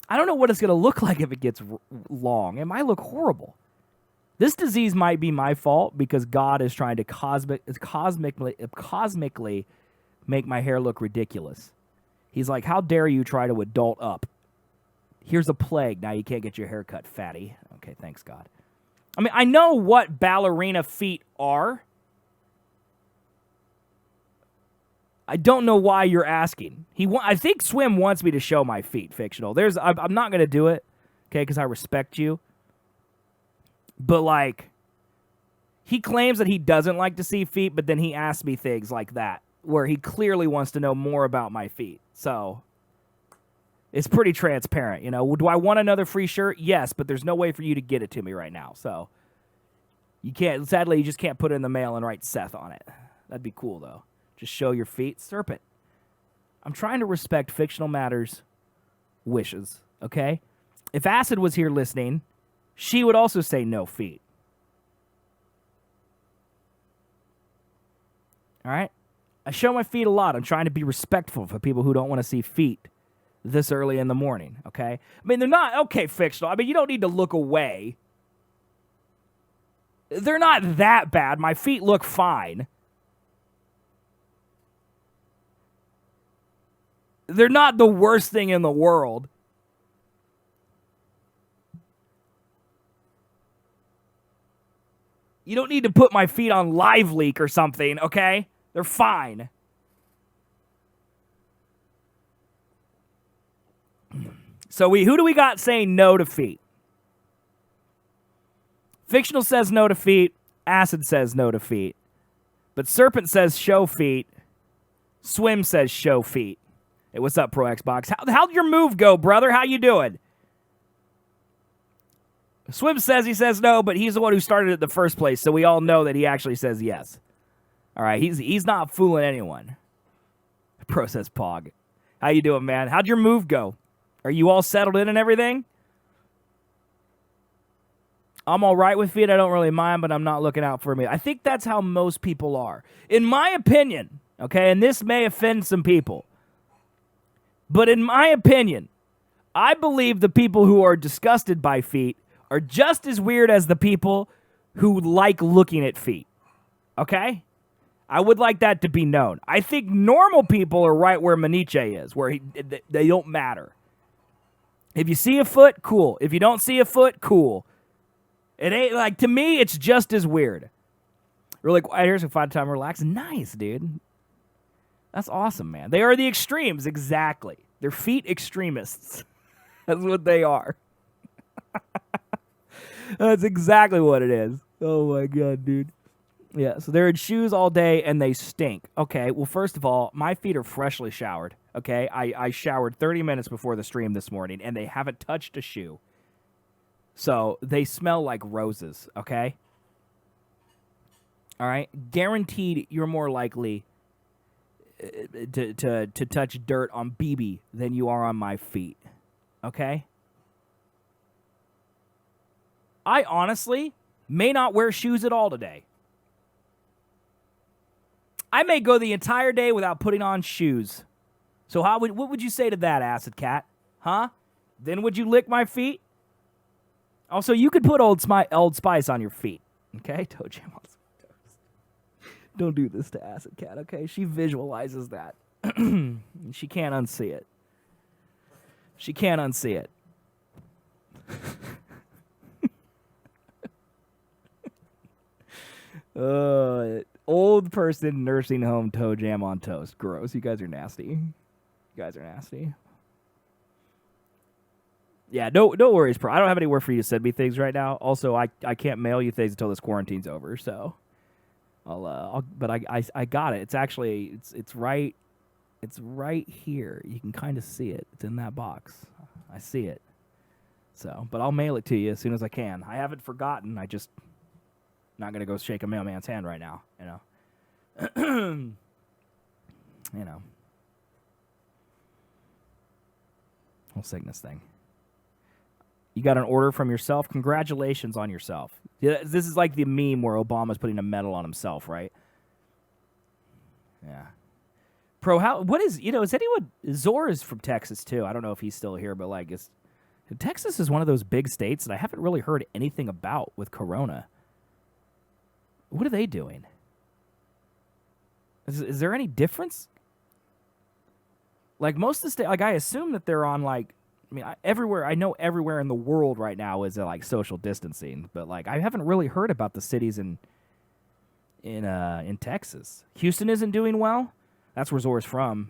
I don't know what it's going to look like if it gets long. It might look horrible. This disease might be my fault because God is trying to cosmically make my hair look ridiculous. He's like, how dare you try to adult up? Here's a plague. Now you can't get your hair cut, fatty. Okay, thanks, God. I mean, I know what ballerina feet are. I don't know why you're asking. I think Swim wants me to show my feet, fictional. I'm not going to do it, okay, because I respect you. But, like, he claims that he doesn't like to see feet, but then he asks me things like that, where he clearly wants to know more about my feet. So, it's pretty transparent, Do I want another free shirt? Yes, but there's no way for you to get it to me right now. So, sadly, you just can't put it in the mail and write Seth on it. That'd be cool, though. Just show your feet. Serpent. I'm trying to respect Fictional Matters' wishes, okay? If Acid was here listening, she would also say no feet. All right? I show my feet a lot. I'm trying to be respectful for people who don't want to see feet this early in the morning, okay? I mean, they're not, okay, Fictional. I mean, you don't need to look away. They're not that bad. My feet look fine. They're not the worst thing in the world. You don't need to put my feet on Live Leak or something, okay? They're fine. So who do we got saying no to feet? Fictional says no to feet. Acid says no to feet. But Serpent says show feet. Swim says show feet. Hey, what's up, Pro Xbox? How'd your move go, brother? How you doing? Swim says he says no, but he's the one who started it in the first place, so we all know that he actually says yes. All right, he's not fooling anyone. Pro says Pog. How you doing, man? How'd your move go? Are you all settled in and everything? I'm all right with feet. I don't really mind, but I'm not looking out for me. I think that's how most people are. In my opinion, okay, and this may offend some people, but in my opinion, I believe the people who are disgusted by feet are just as weird as the people who like looking at feet. Okay? I would like that to be known. I think normal people are right where Maniche is, where they don't matter. If you see a foot, cool. If you don't see a foot, cool. It ain't, like, to me, it's just as weird. Really, here's a 5-time relax. Nice, dude. That's awesome, man. They are the extremes, exactly. They're feet extremists. That's what they are. That's exactly what it is. Oh, my God, dude. Yeah, so they're in shoes all day, and they stink. Okay, well, first of all, my feet are freshly showered, okay? I showered 30 minutes before the stream this morning, and they haven't touched a shoe. So they smell like roses, okay? All right? Guaranteed you're more likely to touch dirt on BB than you are on my feet, okay? I honestly may not wear shoes at all today. I may go the entire day without putting on shoes. So what would you say to that, Acid Cat? Huh? Then would you lick my feet? Also, you could put Old Spice on your feet. Okay? Toe Jam on some toes. Don't do this to Acid Cat, okay? She visualizes that. She can't unsee it. She can't unsee it. Old person nursing home toe jam on toast. Gross. You guys are nasty. You guys are nasty. Yeah, no worries, bro. I don't have anywhere for you to send me things right now. Also, I can't mail you things until this quarantine's over. So, but I got it. It's actually it's right here. You can kind of see it. It's in that box. I see it. So, but I'll mail it to you as soon as I can. I haven't forgotten. I just not gonna go shake a mailman's hand right now. Whole sickness thing. You got an order from yourself? Congratulations on yourself. Yeah, this is like the meme where Obama's putting a medal on himself, right? Yeah. Is anyone, Zor is from Texas too. I don't know if he's still here, but like, Texas is one of those big states that I haven't really heard anything about with Corona. What are they doing? Is there any difference? Like most of the state, like I assume that they're on like, everywhere. I know everywhere in the world right now is like social distancing, but like I haven't really heard about the cities in Texas. Houston isn't doing well. That's where Zor's from.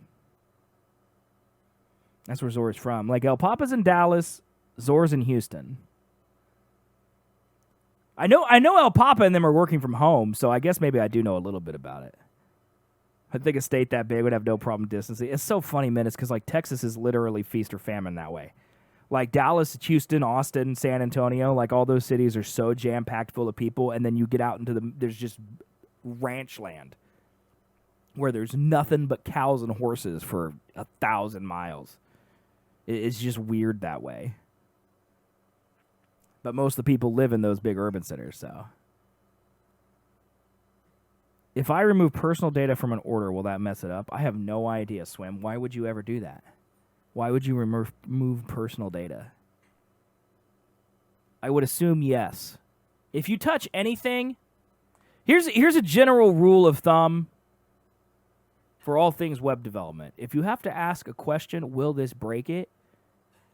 Like El Papa's in Dallas, Zor's in Houston. I know El Papa and them are working from home, so I guess maybe I do know a little bit about it. I think a state that big would have no problem distancing. It's so funny, man. It's because like Texas is literally feast or famine that way. Like Dallas, Houston, Austin, San Antonio, like all those cities are so jam-packed full of people, and then you get out into there's just ranch land where there's nothing but cows and horses for 1,000 miles. It's just weird that way. But most of the people live in those big urban centers, so. If I remove personal data from an order, will that mess it up? I have no idea, Swim. Why would you ever do that? Why would you remove personal data? I would assume yes. If you touch anything, here's a general rule of thumb for all things web development. If you have to ask a question, will this break it?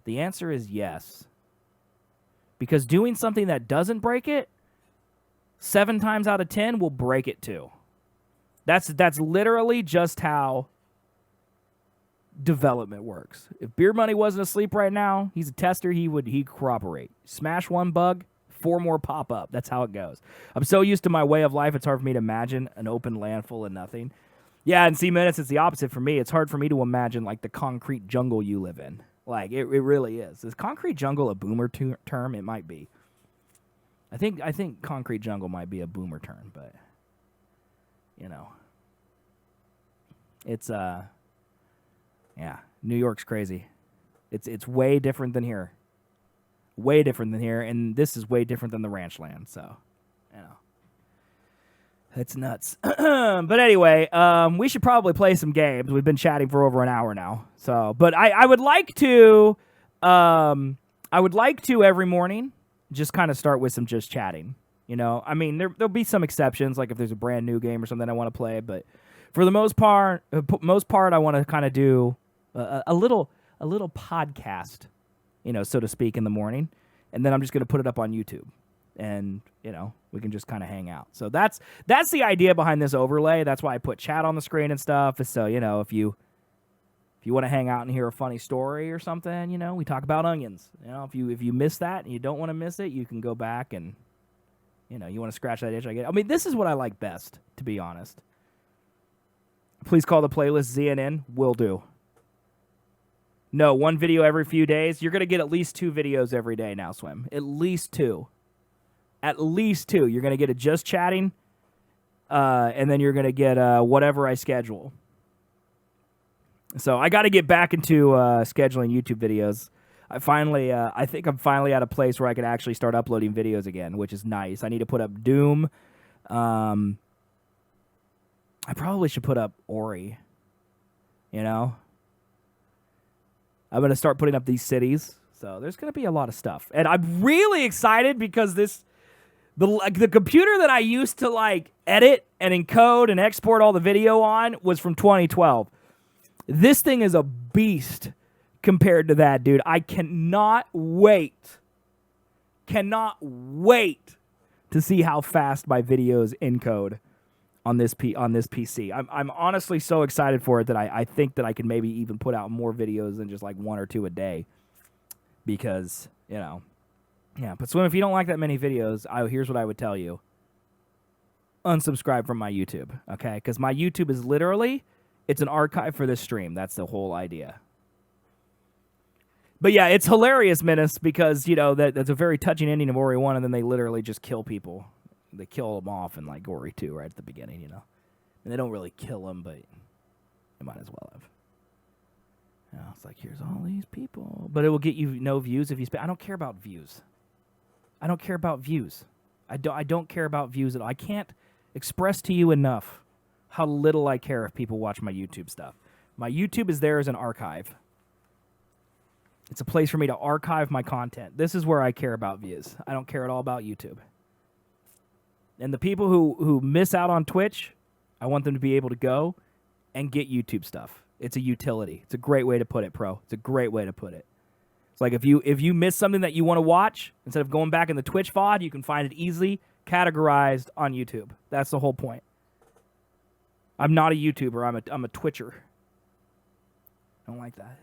The answer is yes. Because doing something that doesn't break it, 7 times out of 10 will break it too. That's literally just how development works. If Beer Money wasn't asleep right now, he's a tester, he'd corroborate. Smash one bug, 4 more pop up. That's how it goes. I'm so used to my way of life, it's hard for me to imagine an open land full of nothing. Yeah, and C-Minutes, it's the opposite for me. It's hard for me to imagine like the concrete jungle you live in. Like, it really is. Is concrete jungle a boomer term? It might be. I think concrete jungle might be a boomer term, but it's New York's crazy. It's way different than here. Way different than here, and this is way different than the ranch land, so it's nuts. But anyway, we should probably play some games. We've been chatting for over an hour now. So, but I would like to every morning just kind of start with some just chatting. I mean, there'll be some exceptions, like if there's a brand new game or something I want to play, but for the most part, I want to kind of do a little podcast, so to speak, in the morning, and then I'm just going to put it up on YouTube, and we can just kind of hang out. So that's the idea behind this overlay. That's why I put chat on the screen and stuff. So if you want to hang out and hear a funny story or something, we talk about onions. If you miss that and you don't want to miss it, you can go back and you want to scratch that itch. I mean, this is what I like best, to be honest. Please call the playlist ZNN. Will do. No, 1 video every few days. You're going to get at least 2 videos every day now, Swim. At least 2. At least 2. You're going to get a just chatting, and then you're going to get whatever I schedule. So I got to get back into scheduling YouTube videos. I think I'm finally at a place where I can actually start uploading videos again, which is nice. I need to put up Doom. I probably should put up Ori. I'm going to start putting up these cities. So there's going to be a lot of stuff. And I'm really excited because the computer that I used to like edit and encode and export all the video on was from 2012. This thing is a beast compared to that, dude. I cannot wait to see how fast my videos encode on this PC. I'm honestly so excited for it that I think that I can maybe even put out more videos than just like 1 or 2 a day, because yeah. But Swim, if you don't like that many videos, here's what I would tell you: unsubscribe from my YouTube, okay? Because my YouTube is literally, it's an archive for this stream. That's the whole idea. But yeah, it's hilarious, Menace, because, you know, that's a very touching ending of Ori 1, and then they literally just kill people. They kill them off in, like, Ori 2 right at the beginning, you know. And they don't really kill them, but they might as well have. You know, it's like, here's all these people. But it will get you no views if you spend. I don't care about views. I don't care about views. I don't care about views at all. I can't express to you enough how little I care if people watch my YouTube stuff. My YouTube is there as an archive. It's a place for me to archive my content. This is where I care about views. I don't care at all about YouTube. And the people who miss out on Twitch, I want them to be able to go and get YouTube stuff. It's a utility. It's a great way to put it, Pro. It's a great way to put it. It's like if you miss something that you want to watch, instead of going back in the Twitch VOD, you can find it easily categorized on YouTube. That's the whole point. I'm not a YouTuber. I'm a Twitcher. I don't like that.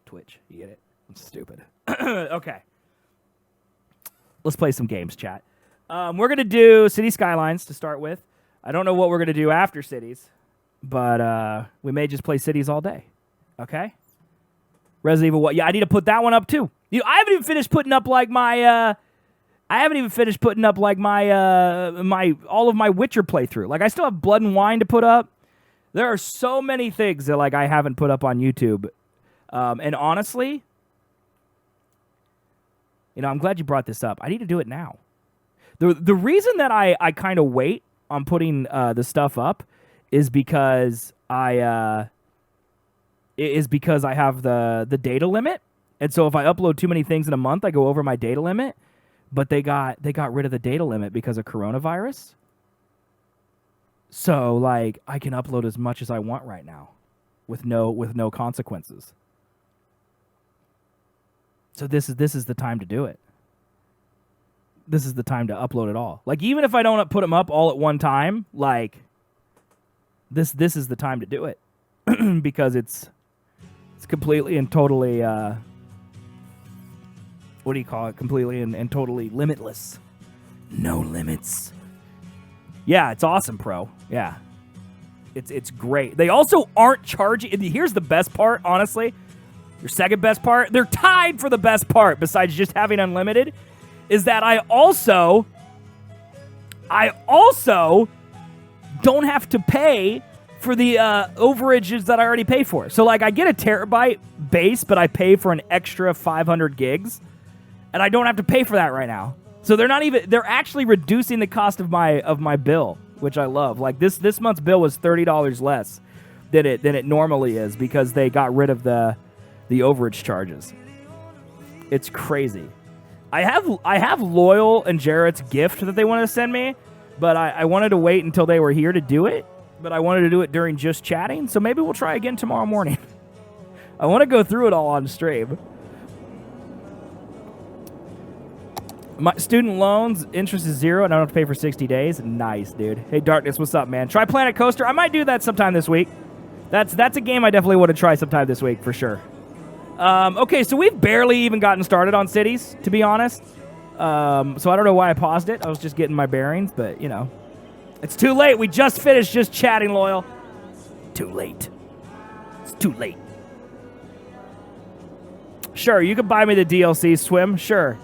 Twitch. You get it? I'm stupid. Okay. Let's play some games, chat. We're going to do City Skylines to start with. I don't know what we're going to do after Cities, but we may just play Cities all day. Okay? Resident Evil 1. Yeah, I need to put that one up too. I haven't even finished putting up like my my all of my Witcher playthrough. Like I still have Blood and Wine to put up. There are so many things that like I haven't put up on YouTube. And honestly, you know, I'm glad you brought this up. I need to do it now. The reason that I kind of wait on putting the stuff up is because I have the data limit. And so if I upload too many things in a month, I go over my data limit. But they got rid of the data limit because of coronavirus. So like I can upload as much as I want right now with no consequences. So this is the time to do it. This is the time to upload it all. Like even if I don't put them up all at one time, like this is the time to do it because it's completely and totally what do you call it? Completely and totally limitless. No limits. Yeah, it's awesome, Pro. Yeah. It's great. They also aren't charging. Here's the best part, honestly. Your second best part, they're tied for the best part besides just having unlimited, is that I also don't have to pay for the overages that I already pay for. So like I get a terabyte base, but I pay for an extra 500 gigs, and I don't have to pay for that right now. So they're actually reducing the cost of my bill, which I love. Like this month's bill was $30 less than it normally is because they got rid of the overage charges. It's crazy. I have Loyal and Jarrett's gift that they wanted to send me, but I wanted to wait until they were here to do it. But I wanted to do it during just chatting, so maybe we'll try again tomorrow morning. I want to go through it all on stream. My student loans, interest is 0, and I don't have to pay for 60 days. Nice, dude. Hey, Darkness, what's up, man? Try Planet Coaster. I might do that sometime this week. That's a game I definitely want to try sometime this week, for sure. Okay, so we've barely even gotten started on Cities, to be honest. So I don't know why I paused it. I was just getting my bearings, but, you know. It's too late. We just finished just chatting, Loyal. Too late. It's too late. Sure, you can buy me the DLC, Swim. Sure.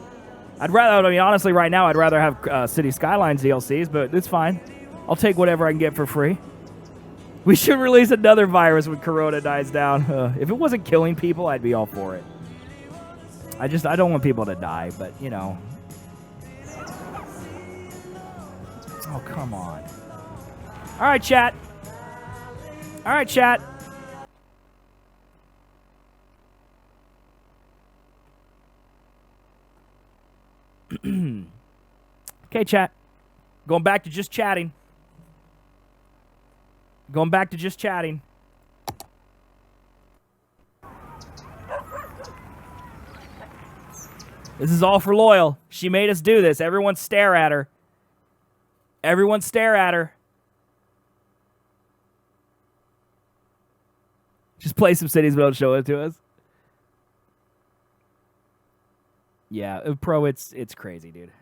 Honestly, right now, I'd rather have City Skylines DLCs, but it's fine. I'll take whatever I can get for free. We should release another virus when Corona dies down. If it wasn't killing people, I'd be all for it. I don't want people to die, but, you know. Oh, come on. All right, chat. All right, chat. Okay, chat. Going back to just chatting. Going back to just chatting. This is all for Loyal. She made us do this. Everyone stare at her. Everyone stare at her. Just play some cities, but don't show it to us. Yeah, Pro, it's crazy, dude.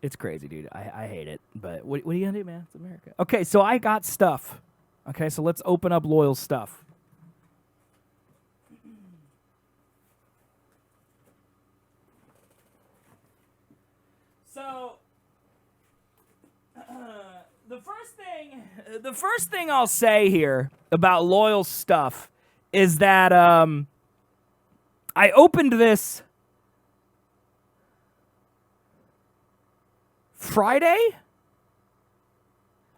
It's crazy, dude. I hate it. But what are you going to do, man? It's America. Okay, so I got stuff. Okay, so let's open up Loyal's stuff. the first thing I'll say here about Loyal's stuff is that I opened this Friday.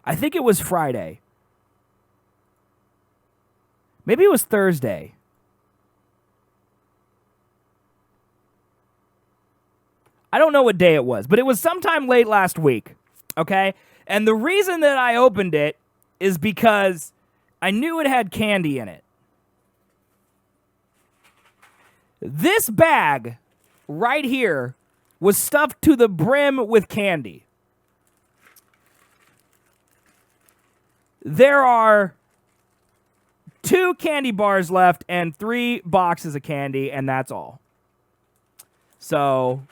I think it was Friday. Maybe it was Thursday. I don't know what day it was, but it was sometime late last week, okay? And the reason that I opened it is because I knew it had candy in it. This bag right here was stuffed to the brim with candy. There are 2 candy bars left and 3 boxes of candy, and that's all. So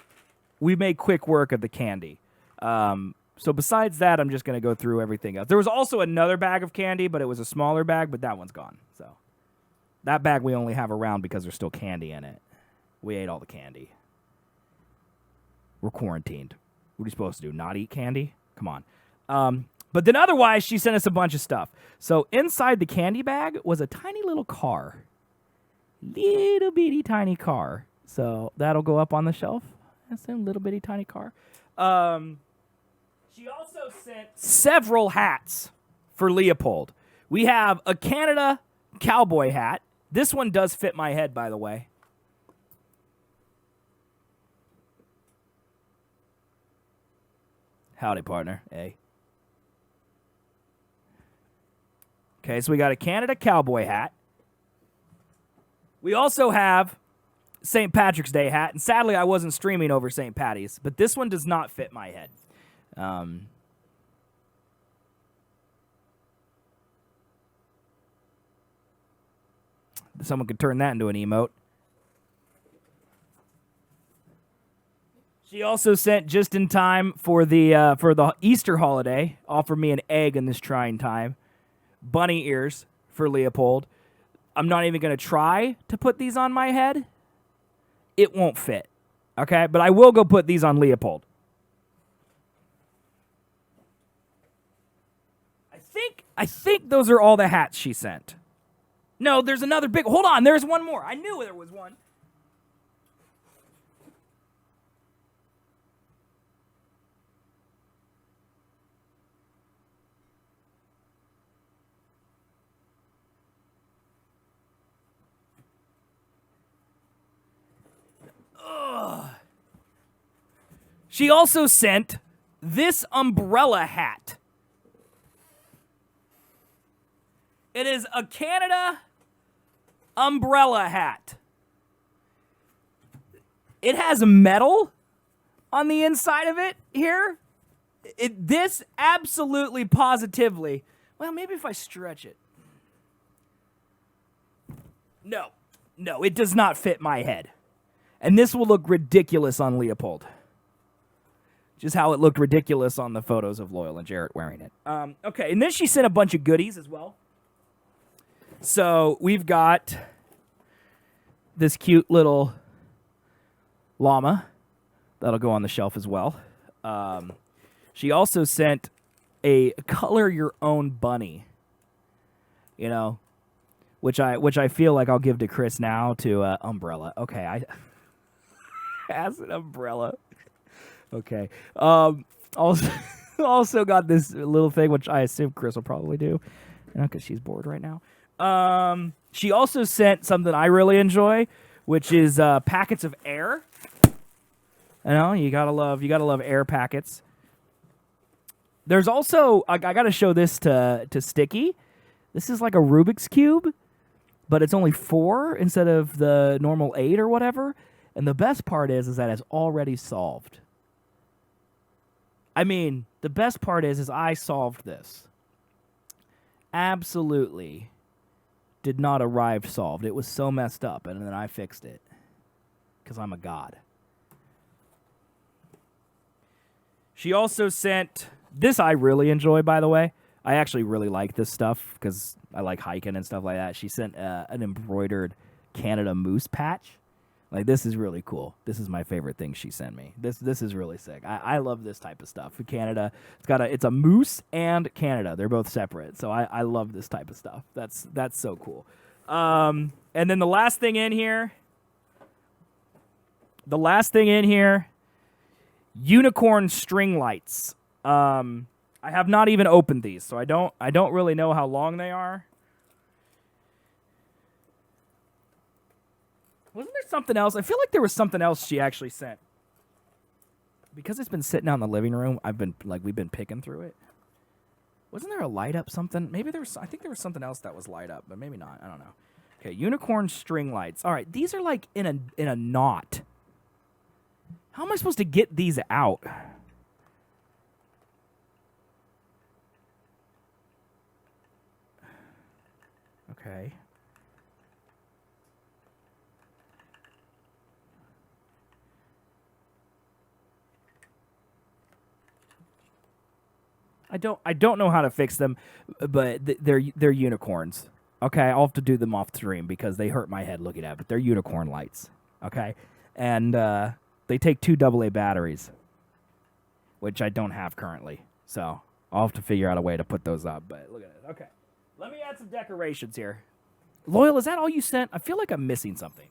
we made quick work of the candy. So besides that, I'm just going to go through everything else. There was also another bag of candy, but it was a smaller bag, but that one's gone. So that bag we only have around because there's still candy in it. We ate all the candy. We're quarantined. What are you supposed to do, not eat candy? Come on. But then otherwise, she sent us a bunch of stuff. So inside the candy bag was a tiny little car. Little bitty tiny car. So that'll go up on the shelf. That's a little bitty tiny car. She also sent several hats for Leopold. We have a Canada cowboy hat. This one does fit my head, by the way. Howdy, partner. Hey. Okay, so we got a Canada cowboy hat. We also have St. Patrick's Day hat, and sadly I wasn't streaming over St. Patty's, but this one does not fit my head. Someone could turn that into an emote. She also sent just in time for the Easter holiday, offered me an egg in this trying time. Bunny ears for Leopold. I'm not even going to try to put these on my head. It won't fit. Okay? But I will go put these on Leopold. I think those are all the hats she sent. No, there's another big... Hold on, there's one more. I knew there was one. She also sent this umbrella hat. It is a Canada umbrella hat. It has metal on the inside of it here. This absolutely positively. Well, maybe if I stretch it. No, it does not fit my head. And this will look ridiculous on Leopold. Just how it looked ridiculous on the photos of Loyal and Jarrett wearing it. Okay, and then she sent a bunch of goodies as well. So we've got this cute little llama that'll go on the shelf as well. She also sent a color your own bunny. You know, which I feel like I'll give to Chris now to umbrella. Okay, I as an umbrella. Okay. Also got this little thing, which I assume Chris will probably do, because she's bored right now. She also sent something I really enjoy, which is packets of air. You know, you gotta love air packets. There's also I gotta show this to Sticky. This is like a Rubik's Cube, but it's only 4 instead of the normal 8 or whatever. And the best part is that it's already solved. I mean, the best part is I solved this. Absolutely did not arrive solved. It was so messed up, and then I fixed it. Because I'm a god. She also sent... This I really enjoy, by the way. I actually really like this stuff, because I like hiking and stuff like that. She sent an embroidered Canada moose patch. Like, this is really cool. This is my favorite thing she sent me. This is really sick. I love this type of stuff. Canada, it's a moose and Canada. They're both separate. So I love this type of stuff. That's so cool. And then the last thing in here, unicorn string lights. I have not even opened these, so I don't really know how long they are. Wasn't there something else? I feel like there was something else she actually sent. Because it's been sitting out in the living room, we've been picking through it. Wasn't there a light up something? Maybe I think there was something else that was light up, but maybe not. I don't know. Okay, unicorn string lights. All right, these are like in a knot. How am I supposed to get these out? Okay. I don't know how to fix them, but they're unicorns. Okay, I'll have to do them off stream because they hurt my head looking at it, but they're unicorn lights. Okay, and they take 2 AA batteries, which I don't have currently. So I'll have to figure out a way to put those up. But look at it. Okay, let me add some decorations here. Loyal, is that all you sent? I feel like I'm missing something.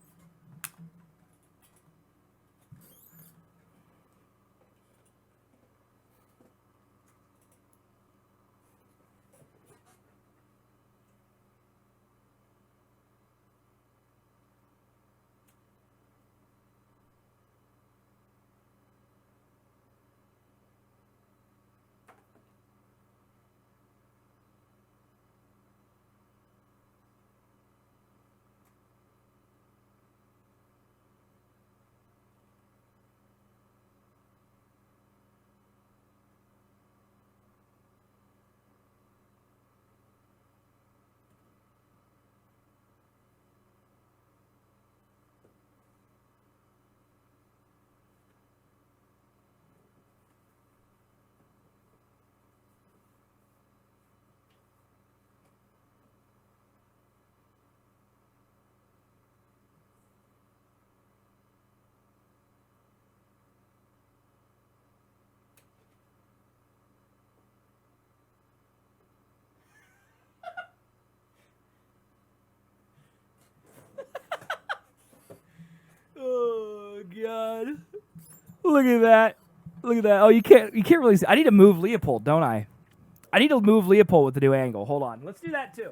Oh God! Look at that! Look at that! Oh, you can't really see. I need to move Leopold, don't I? I need to move Leopold with the new angle. Hold on. Let's do that too.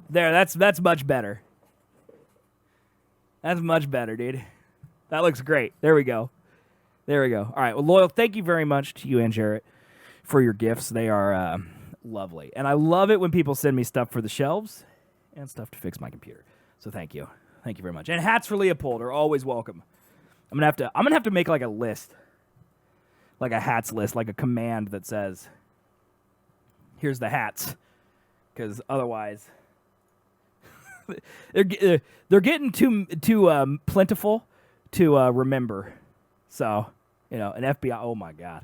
There, that's much better. That's much better, dude. That looks great. There we go. There we go. All right. Well, Loyal, thank you very much to you and Jarrett for your gifts. They are lovely. And I love it when people send me stuff for the shelves and stuff to fix my computer. So thank you. Thank you very much. And hats for Leopold are always welcome. I'm gonna have to make like a list. Like a hats list, like a command that says, here's the hats. Because otherwise they're getting too plentiful to remember. So, an FBI. Oh my God,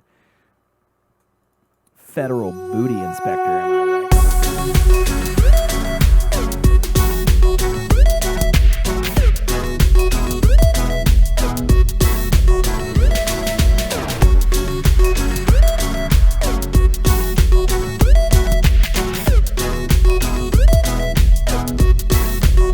federal booty inspector. Am I right?